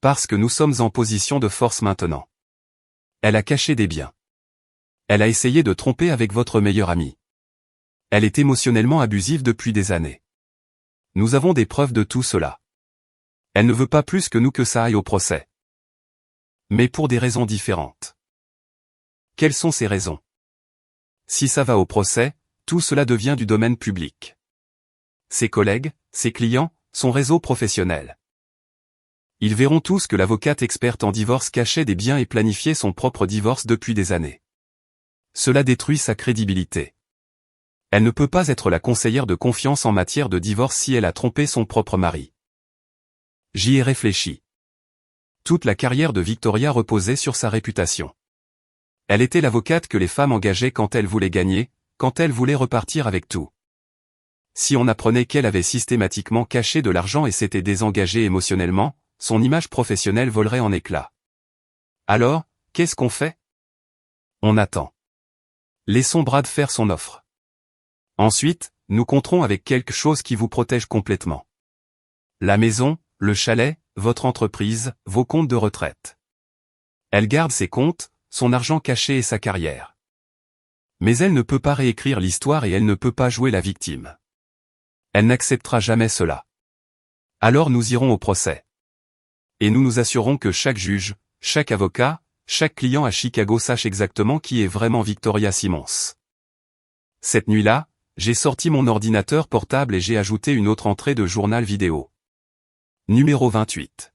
Parce que nous sommes en position de force maintenant. Elle a caché des biens. Elle a essayé de tromper avec votre meilleur ami. Elle est émotionnellement abusive depuis des années. Nous avons des preuves de tout cela. Elle ne veut pas plus que nous que ça aille au procès. Mais pour des raisons différentes. Quelles sont ces raisons? Si ça va au procès, tout cela devient du domaine public. Ses collègues, ses clients, son réseau professionnel. Ils verront tous que l'avocate experte en divorce cachait des biens et planifiait son propre divorce depuis des années. Cela détruit sa crédibilité. Elle ne peut pas être la conseillère de confiance en matière de divorce si elle a trompé son propre mari. J'y ai réfléchi. Toute la carrière de Victoria reposait sur sa réputation. Elle était l'avocate que les femmes engageaient quand elles voulaient gagner, quand elles voulaient repartir avec tout. Si on apprenait qu'elle avait systématiquement caché de l'argent et s'était désengagée émotionnellement, son image professionnelle volerait en éclats. Alors, qu'est-ce qu'on fait? On attend. Laissons Brad faire son offre. Ensuite, nous compterons avec quelque chose qui vous protège complètement. La maison, le chalet, votre entreprise, vos comptes de retraite. Elle garde ses comptes, son argent caché et sa carrière. Mais elle ne peut pas réécrire l'histoire et elle ne peut pas jouer la victime. Elle n'acceptera jamais cela. Alors nous irons au procès. Et nous nous assurons que chaque juge, chaque avocat, chaque client à Chicago sache exactement qui est vraiment Victoria Simons. Cette nuit-là, j'ai sorti mon ordinateur portable et j'ai ajouté une autre entrée de journal vidéo. Numéro 28.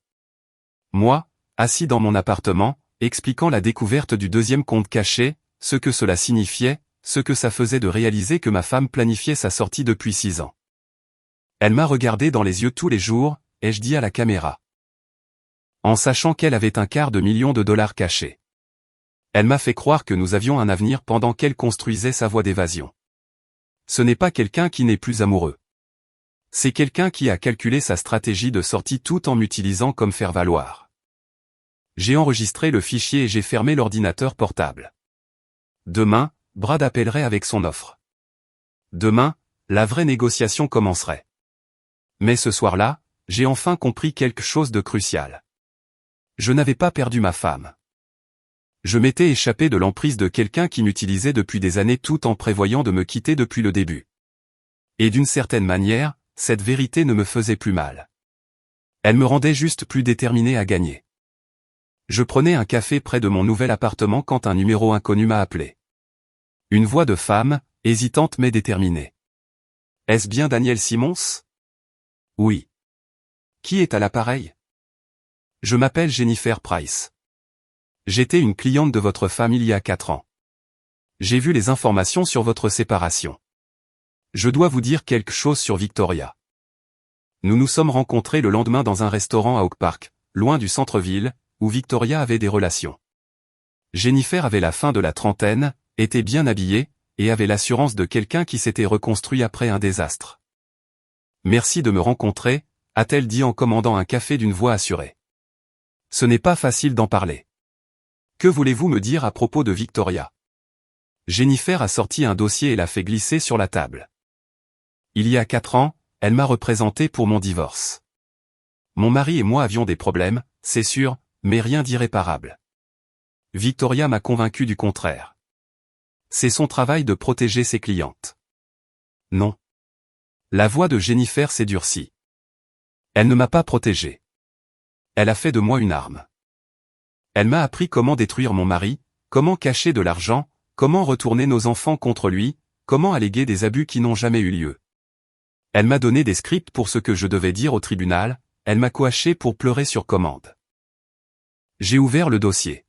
Moi, assis dans mon appartement, expliquant la découverte du deuxième compte caché, ce que cela signifiait, ce que ça faisait de réaliser que ma femme planifiait sa sortie depuis 6 ans. Elle m'a regardé dans les yeux tous les jours, ai-je dit à la caméra. En sachant qu'elle avait $250 000 cachés. Elle m'a fait croire que nous avions un avenir pendant qu'elle construisait sa voie d'évasion. Ce n'est pas quelqu'un qui n'est plus amoureux. C'est quelqu'un qui a calculé sa stratégie de sortie tout en m'utilisant comme faire-valoir. J'ai enregistré le fichier et j'ai fermé l'ordinateur portable. Demain, Brad appellerait avec son offre. Demain, la vraie négociation commencerait. Mais ce soir-là, j'ai enfin compris quelque chose de crucial. Je n'avais pas perdu ma femme. Je m'étais échappé de l'emprise de quelqu'un qui m'utilisait depuis des années tout en prévoyant de me quitter depuis le début. Et d'une certaine manière, cette vérité ne me faisait plus mal. Elle me rendait juste plus déterminé à gagner. Je prenais un café près de mon nouvel appartement quand un numéro inconnu m'a appelé. Une voix de femme, hésitante mais déterminée. Est-ce bien Daniel Simons? Oui. Qui est à l'appareil? Je m'appelle Jennifer Price. J'étais une cliente de votre femme il y a 4 ans. J'ai vu les informations sur votre séparation. Je dois vous dire quelque chose sur Victoria. Nous nous sommes rencontrés le lendemain dans un restaurant à Oak Park, loin du centre-ville, où Victoria avait des relations. Jennifer avait la fin de la trentaine, était bien habillée, et avait l'assurance de quelqu'un qui s'était reconstruit après un désastre. Merci de me rencontrer, a-t-elle dit en commandant un café d'une voix assurée. Ce n'est pas facile d'en parler. Que voulez-vous me dire à propos de Victoria? Jennifer a sorti un dossier et l'a fait glisser sur la table. Il y a 4 ans, elle m'a représenté pour mon divorce. Mon mari et moi avions des problèmes, c'est sûr, mais rien d'irréparable. Victoria m'a convaincu du contraire. C'est son travail de protéger ses clientes. Non. La voix de Jennifer s'est durcie. Elle ne m'a pas protégé. Elle a fait de moi une arme. Elle m'a appris comment détruire mon mari, comment cacher de l'argent, comment retourner nos enfants contre lui, comment alléguer des abus qui n'ont jamais eu lieu. Elle m'a donné des scripts pour ce que je devais dire au tribunal, elle m'a coaché pour pleurer sur commande. J'ai ouvert le dossier.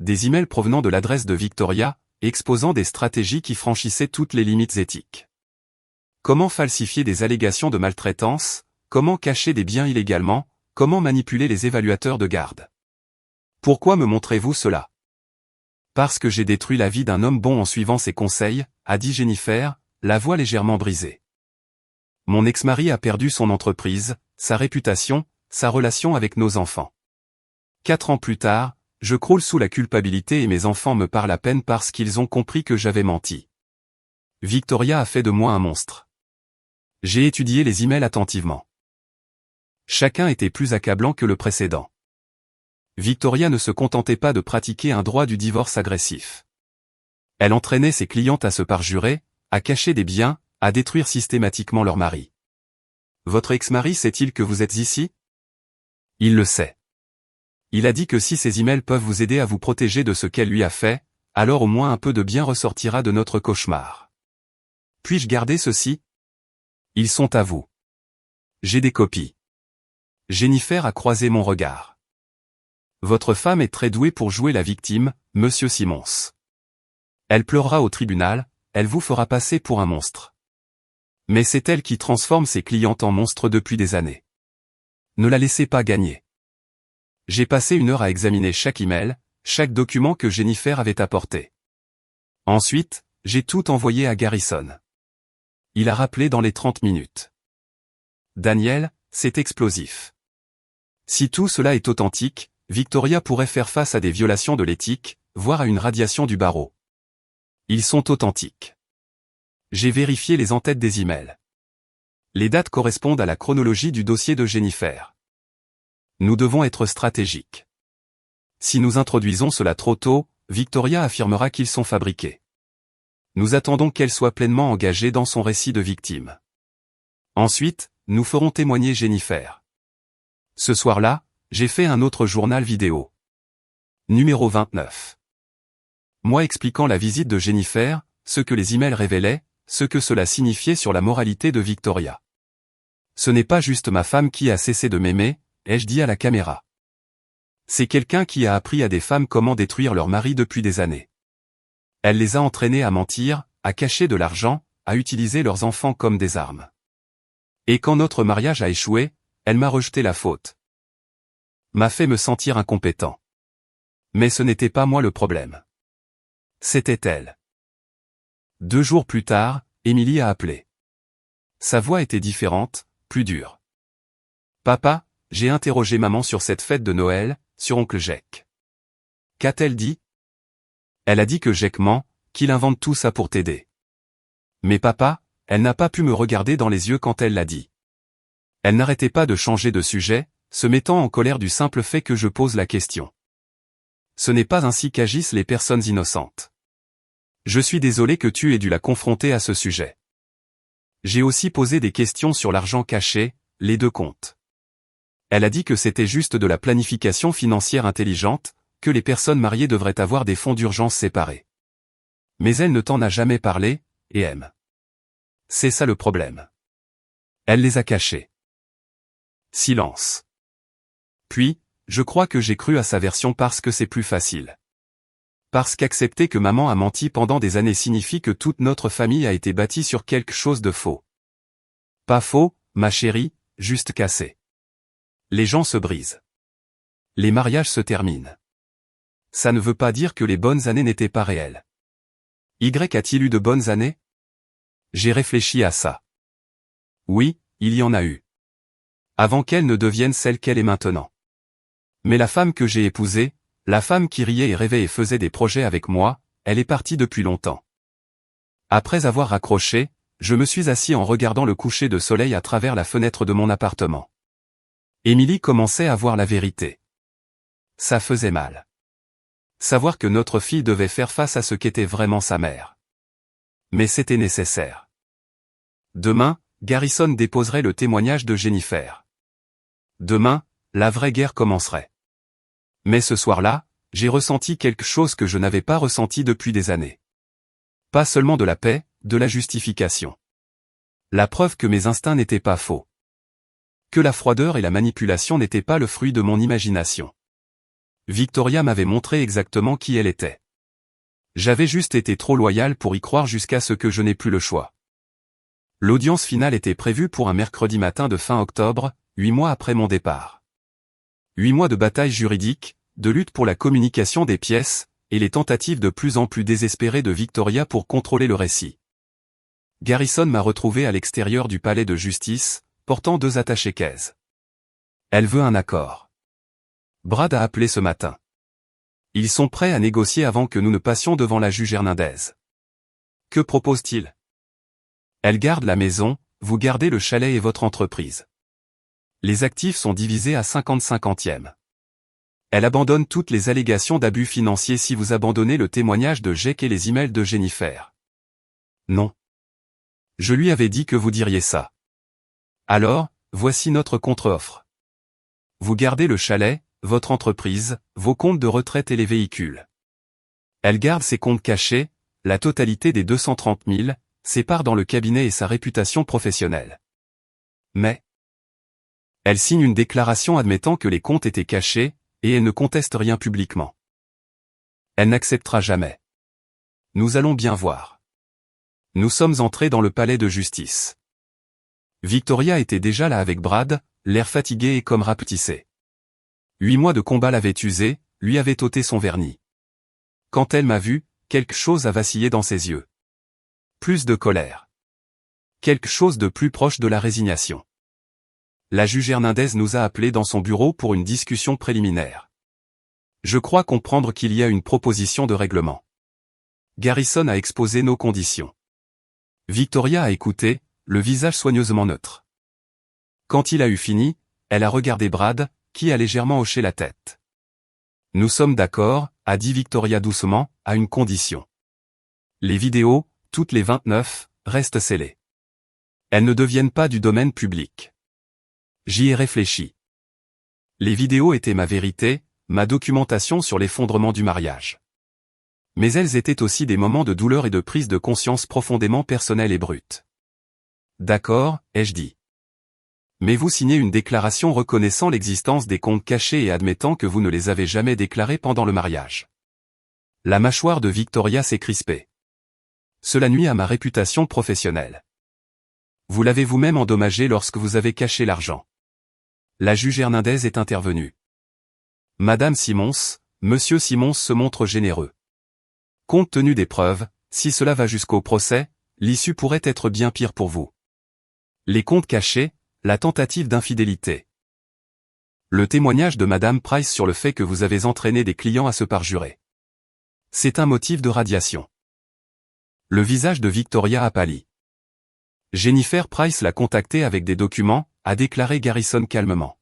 Des emails provenant de l'adresse de Victoria, exposant des stratégies qui franchissaient toutes les limites éthiques. Comment falsifier des allégations de maltraitance, comment cacher des biens illégalement, comment manipuler les évaluateurs de garde. Pourquoi me montrez-vous cela? Parce que j'ai détruit la vie d'un homme bon en suivant ses conseils, a dit Jennifer, la voix légèrement brisée. Mon ex-mari a perdu son entreprise, sa réputation, sa relation avec nos enfants. 4 ans plus tard, je croule sous la culpabilité et mes enfants me parlent à peine parce qu'ils ont compris que j'avais menti. Victoria a fait de moi un monstre. J'ai étudié les emails attentivement. Chacun était plus accablant que le précédent. Victoria ne se contentait pas de pratiquer un droit du divorce agressif. Elle entraînait ses clientes à se parjurer, à cacher des biens, à détruire systématiquement leur mari. Votre ex-mari sait-il que vous êtes ici? Il le sait. Il a dit que si ces emails peuvent vous aider à vous protéger de ce qu'elle lui a fait, alors au moins un peu de bien ressortira de notre cauchemar. Puis-je garder ceci? Ils sont à vous. J'ai des copies. Jennifer a croisé mon regard. Votre femme est très douée pour jouer la victime, monsieur Simons. Elle pleurera au tribunal, elle vous fera passer pour un monstre. Mais c'est elle qui transforme ses clientes en monstres depuis des années. Ne la laissez pas gagner. J'ai passé 1 heure à examiner chaque email, chaque document que Jennifer avait apporté. Ensuite, j'ai tout envoyé à Garrison. Il a rappelé dans les 30 minutes. Daniel, c'est explosif. Si tout cela est authentique, Victoria pourrait faire face à des violations de l'éthique, voire à une radiation du barreau. Ils sont authentiques. J'ai vérifié les en-têtes des emails. Les dates correspondent à la chronologie du dossier de Jennifer. Nous devons être stratégiques. Si nous introduisons cela trop tôt, Victoria affirmera qu'ils sont fabriqués. Nous attendons qu'elle soit pleinement engagée dans son récit de victime. Ensuite, nous ferons témoigner Jennifer. Ce soir-là, j'ai fait un autre journal vidéo. Numéro 29. Moi expliquant la visite de Jennifer, ce que les emails révélaient, ce que cela signifiait sur la moralité de Victoria. Ce n'est pas juste ma femme qui a cessé de m'aimer, ai-je dit à la caméra. C'est quelqu'un qui a appris à des femmes comment détruire leur mari depuis des années. Elle les a entraînées à mentir, à cacher de l'argent, à utiliser leurs enfants comme des armes. Et quand notre mariage a échoué, elle m'a rejeté la faute. M'a fait me sentir incompétent. Mais ce n'était pas moi le problème. C'était elle. 2 jours plus tard, Émilie a appelé. Sa voix était différente, plus dure. Papa, j'ai interrogé maman sur cette fête de Noël, sur oncle Jake. Qu'a-t-elle dit? Elle a dit que Jake ment, qu'il invente tout ça pour t'aider. Mais papa, elle n'a pas pu me regarder dans les yeux quand elle l'a dit. Elle n'arrêtait pas de changer de sujet, se mettant en colère du simple fait que je pose la question. Ce n'est pas ainsi qu'agissent les personnes innocentes. Je suis désolé que tu aies dû la confronter à ce sujet. J'ai aussi posé des questions sur l'argent caché, les 2 comptes. Elle a dit que c'était juste de la planification financière intelligente, que les personnes mariées devraient avoir des fonds d'urgence séparés. Mais elle ne t'en a jamais parlé, et aime. C'est ça le problème. Elle les a cachés. Silence. Puis, je crois que j'ai cru à sa version parce que c'est plus facile. Parce qu'accepter que maman a menti pendant des années signifie que toute notre famille a été bâtie sur quelque chose de faux. Pas faux, ma chérie, juste cassé. Les gens se brisent. Les mariages se terminent. Ça ne veut pas dire que les bonnes années n'étaient pas réelles. Y a-t-il eu de bonnes années? J'ai réfléchi à ça. Oui, il y en a eu. Avant qu'elle ne devienne celle qu'elle est maintenant. Mais la femme que j'ai épousée, la femme qui riait et rêvait et faisait des projets avec moi, elle est partie depuis longtemps. Après avoir raccroché, je me suis assis en regardant le coucher de soleil à travers la fenêtre de mon appartement. Émilie commençait à voir la vérité. Ça faisait mal. Savoir que notre fille devait faire face à ce qu'était vraiment sa mère. Mais c'était nécessaire. Demain, Garrison déposerait le témoignage de Jennifer. Demain, la vraie guerre commencerait. Mais ce soir-là, j'ai ressenti quelque chose que je n'avais pas ressenti depuis des années. Pas seulement de la paix, de la justification. La preuve que mes instincts n'étaient pas faux. Que la froideur et la manipulation n'étaient pas le fruit de mon imagination. Victoria m'avait montré exactement qui elle était. J'avais juste été trop loyal pour y croire jusqu'à ce que je n'ai plus le choix. L'audience finale était prévue pour un mercredi matin de fin octobre, 8 mois après mon départ. 8 mois de bataille juridique, de lutte pour la communication des pièces, et les tentatives de plus en plus désespérées de Victoria pour contrôler le récit. Garrison m'a retrouvé à l'extérieur du palais de justice, portant 2 attachés-caisses. Elle veut un accord. Brad a appelé ce matin. Ils sont prêts à négocier avant que nous ne passions devant la juge Hernandez. Que propose-t-il? Elle garde la maison, vous gardez le chalet et votre entreprise. Les actifs sont divisés à 50-50e. Elle abandonne toutes les allégations d'abus financiers si vous abandonnez le témoignage de Jake et les emails de Jennifer. Non. Je lui avais dit que vous diriez ça. Alors, voici notre contre-offre. Vous gardez le chalet, votre entreprise, vos comptes de retraite et les véhicules. Elle garde ses comptes cachés, la totalité des 230 000, ses parts dans le cabinet et sa réputation professionnelle. Mais elle signe une déclaration admettant que les comptes étaient cachés, et elle ne conteste rien publiquement. Elle n'acceptera jamais. Nous allons bien voir. Nous sommes entrés dans le palais de justice. Victoria était déjà là avec Brad, l'air fatigué et comme rapetissé. 8 mois de combat l'avaient usé, lui avait ôté son vernis. Quand elle m'a vu, quelque chose a vacillé dans ses yeux. Plus de colère. Quelque chose de plus proche de la résignation. La juge Hernandez nous a appelés dans son bureau pour une discussion préliminaire. Je crois comprendre qu'il y a une proposition de règlement. Garrison a exposé nos conditions. Victoria a écouté, le visage soigneusement neutre. Quand il a eu fini, elle a regardé Brad, qui a légèrement hoché la tête. Nous sommes d'accord, a dit Victoria doucement, à une condition. Les vidéos, toutes les 29, restent scellées. Elles ne deviennent pas du domaine public. J'y ai réfléchi. Les vidéos étaient ma vérité, ma documentation sur l'effondrement du mariage. Mais elles étaient aussi des moments de douleur et de prise de conscience profondément personnels et bruts. D'accord, ai-je dit. Mais vous signez une déclaration reconnaissant l'existence des comptes cachés et admettant que vous ne les avez jamais déclarés pendant le mariage. La mâchoire de Victoria s'est crispée. Cela nuit à ma réputation professionnelle. Vous l'avez vous-même endommagé lorsque vous avez caché l'argent. La juge Hernandez est intervenue. Madame Simons, Monsieur Simons se montre généreux. Compte tenu des preuves, si cela va jusqu'au procès, l'issue pourrait être bien pire pour vous. Les comptes cachés, la tentative d'infidélité. Le témoignage de Madame Price sur le fait que vous avez entraîné des clients à se parjurer. C'est un motif de radiation. Le visage de Victoria a pâli. Jennifer Price l'a contacté avec des documents, a déclaré Garrison calmement.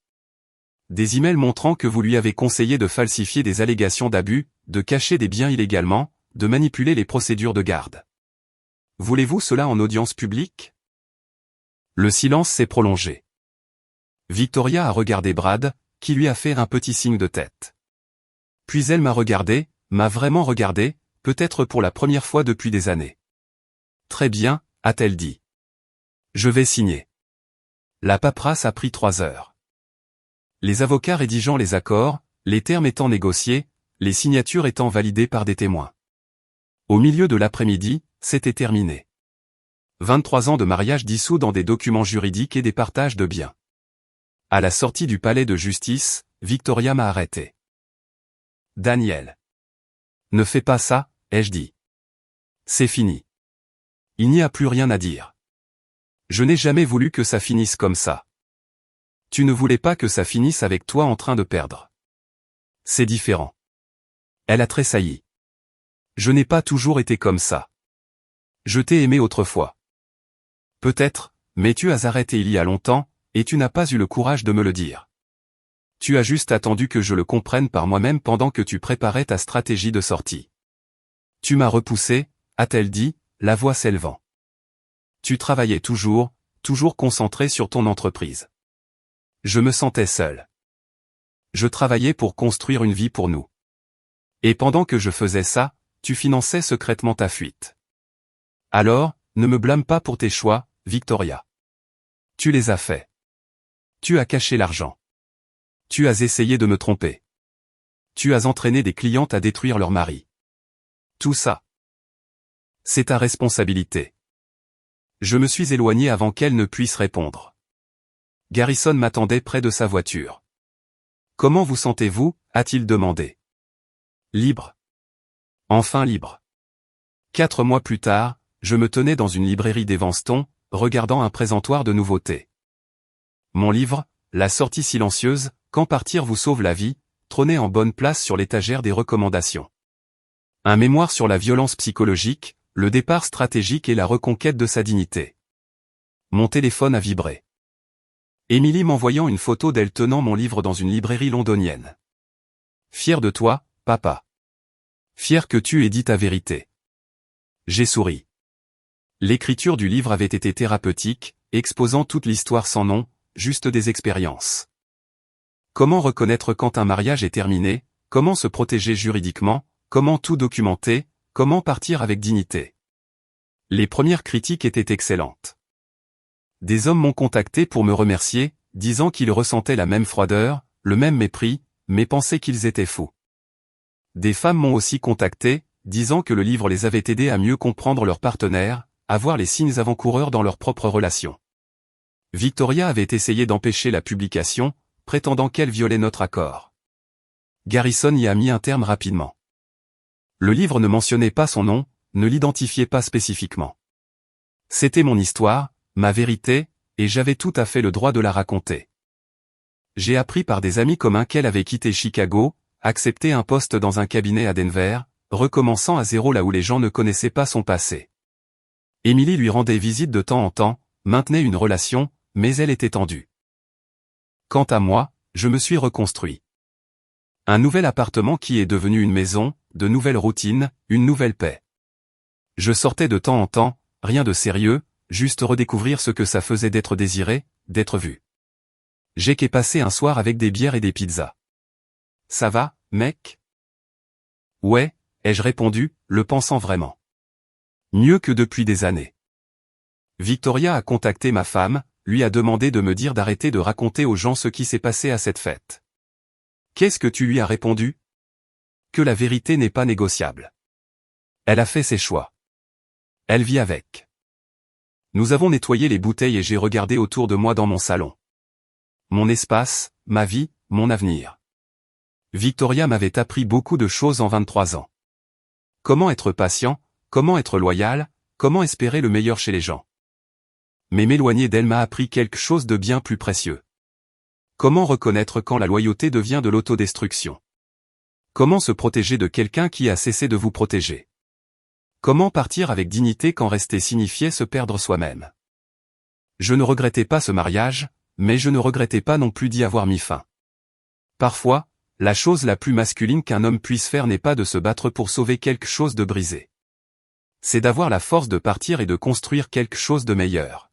Des emails montrant que vous lui avez conseillé de falsifier des allégations d'abus, de cacher des biens illégalement, de manipuler les procédures de garde. Voulez-vous cela en audience publique? Le silence s'est prolongé. Victoria a regardé Brad, qui lui a fait un petit signe de tête. Puis elle m'a regardé, m'a vraiment regardé, peut-être pour la première fois depuis des années. Très bien, a-t-elle dit. Je vais signer. La paperasse a pris 3 heures. Les avocats rédigeant les accords, les termes étant négociés, les signatures étant validées par des témoins. Au milieu de l'après-midi, c'était terminé. 23 ans de mariage dissous dans des documents juridiques et des partages de biens. À la sortie du palais de justice, Victoria m'a arrêté. Daniel. Ne fais pas ça, ai-je dit. C'est fini. Il n'y a plus rien à dire. Je n'ai jamais voulu que ça finisse comme ça. Tu ne voulais pas que ça finisse avec toi en train de perdre. C'est différent. Elle a tressailli. Je n'ai pas toujours été comme ça. Je t'ai aimé autrefois. Peut-être, mais tu as arrêté il y a longtemps, et tu n'as pas eu le courage de me le dire. Tu as juste attendu que je le comprenne par moi-même pendant que tu préparais ta stratégie de sortie. Tu m'as repoussé, a-t-elle dit, la voix s'élevant. Tu travaillais toujours concentré sur ton entreprise. Je me sentais seul. Je travaillais pour construire une vie pour nous. Et pendant que je faisais ça, tu finançais secrètement ta fuite. Alors, ne me blâme pas pour tes choix, Victoria. Tu les as faits. Tu as caché l'argent. Tu as essayé de me tromper. Tu as entraîné des clientes à détruire leur mari. Tout ça. C'est ta responsabilité. Je me suis éloigné avant qu'elle ne puisse répondre. Garrison m'attendait près de sa voiture. Comment vous sentez-vous, a-t-il demandé. Libre. Enfin libre. 4 mois plus tard, je me tenais dans une librairie d'Evanston, regardant un présentoir de nouveautés. Mon livre, La sortie silencieuse, Quand partir vous sauve la vie, trônait en bonne place sur l'étagère des recommandations. Un mémoire sur la violence psychologique, le départ stratégique et la reconquête de sa dignité. Mon téléphone a vibré. Émilie m'envoyant une photo d'elle tenant mon livre dans une librairie londonienne. Fier de toi, papa. Fier que tu aies dit ta vérité. J'ai souri. L'écriture du livre avait été thérapeutique, exposant toute l'histoire sans nom, juste des expériences. Comment reconnaître quand un mariage est terminé, comment se protéger juridiquement, comment tout documenter, comment partir avec dignité. Les premières critiques étaient excellentes. Des hommes m'ont contacté pour me remercier, disant qu'ils ressentaient la même froideur, le même mépris, mais pensaient qu'ils étaient fous. Des femmes m'ont aussi contacté, disant que le livre les avait aidés à mieux comprendre leur partenaire, à voir les signes avant-coureurs dans leur propre relation. Victoria avait essayé d'empêcher la publication, prétendant qu'elle violait notre accord. Garrison y a mis un terme rapidement. Le livre ne mentionnait pas son nom, ne l'identifiait pas spécifiquement. C'était mon histoire, ma vérité, et j'avais tout à fait le droit de la raconter. J'ai appris par des amis communs qu'elle avait quitté Chicago, accepté un poste dans un cabinet à Denver, recommençant à zéro là où les gens ne connaissaient pas son passé. Émilie lui rendait visite de temps en temps, maintenait une relation, mais elle était tendue. Quant à moi, je me suis reconstruit. Un nouvel appartement qui est devenu une maison, de nouvelles routines, une nouvelle paix. Je sortais de temps en temps, rien de sérieux, juste redécouvrir ce que ça faisait d'être désiré, d'être vu. J'ai qu'à passer un soir avec des bières et des pizzas. Ça va, mec? Ouais, ai-je répondu, le pensant vraiment. Mieux que depuis des années. Victoria a contacté ma femme, lui a demandé de me dire d'arrêter de raconter aux gens ce qui s'est passé à cette fête. Qu'est-ce que tu lui as répondu? Que la vérité n'est pas négociable. Elle a fait ses choix. Elle vit avec. Nous avons nettoyé les bouteilles et j'ai regardé autour de moi dans mon salon. Mon espace, ma vie, mon avenir. Victoria m'avait appris beaucoup de choses en 23 ans. Comment être patient, comment être loyal, comment espérer le meilleur chez les gens. Mais m'éloigner d'elle m'a appris quelque chose de bien plus précieux. Comment reconnaître quand la loyauté devient de l'autodestruction? Comment se protéger de quelqu'un qui a cessé de vous protéger? Comment partir avec dignité quand rester signifiait se perdre soi-même? Je ne regrettais pas ce mariage, mais je ne regrettais pas non plus d'y avoir mis fin. Parfois, la chose la plus masculine qu'un homme puisse faire n'est pas de se battre pour sauver quelque chose de brisé. C'est d'avoir la force de partir et de construire quelque chose de meilleur.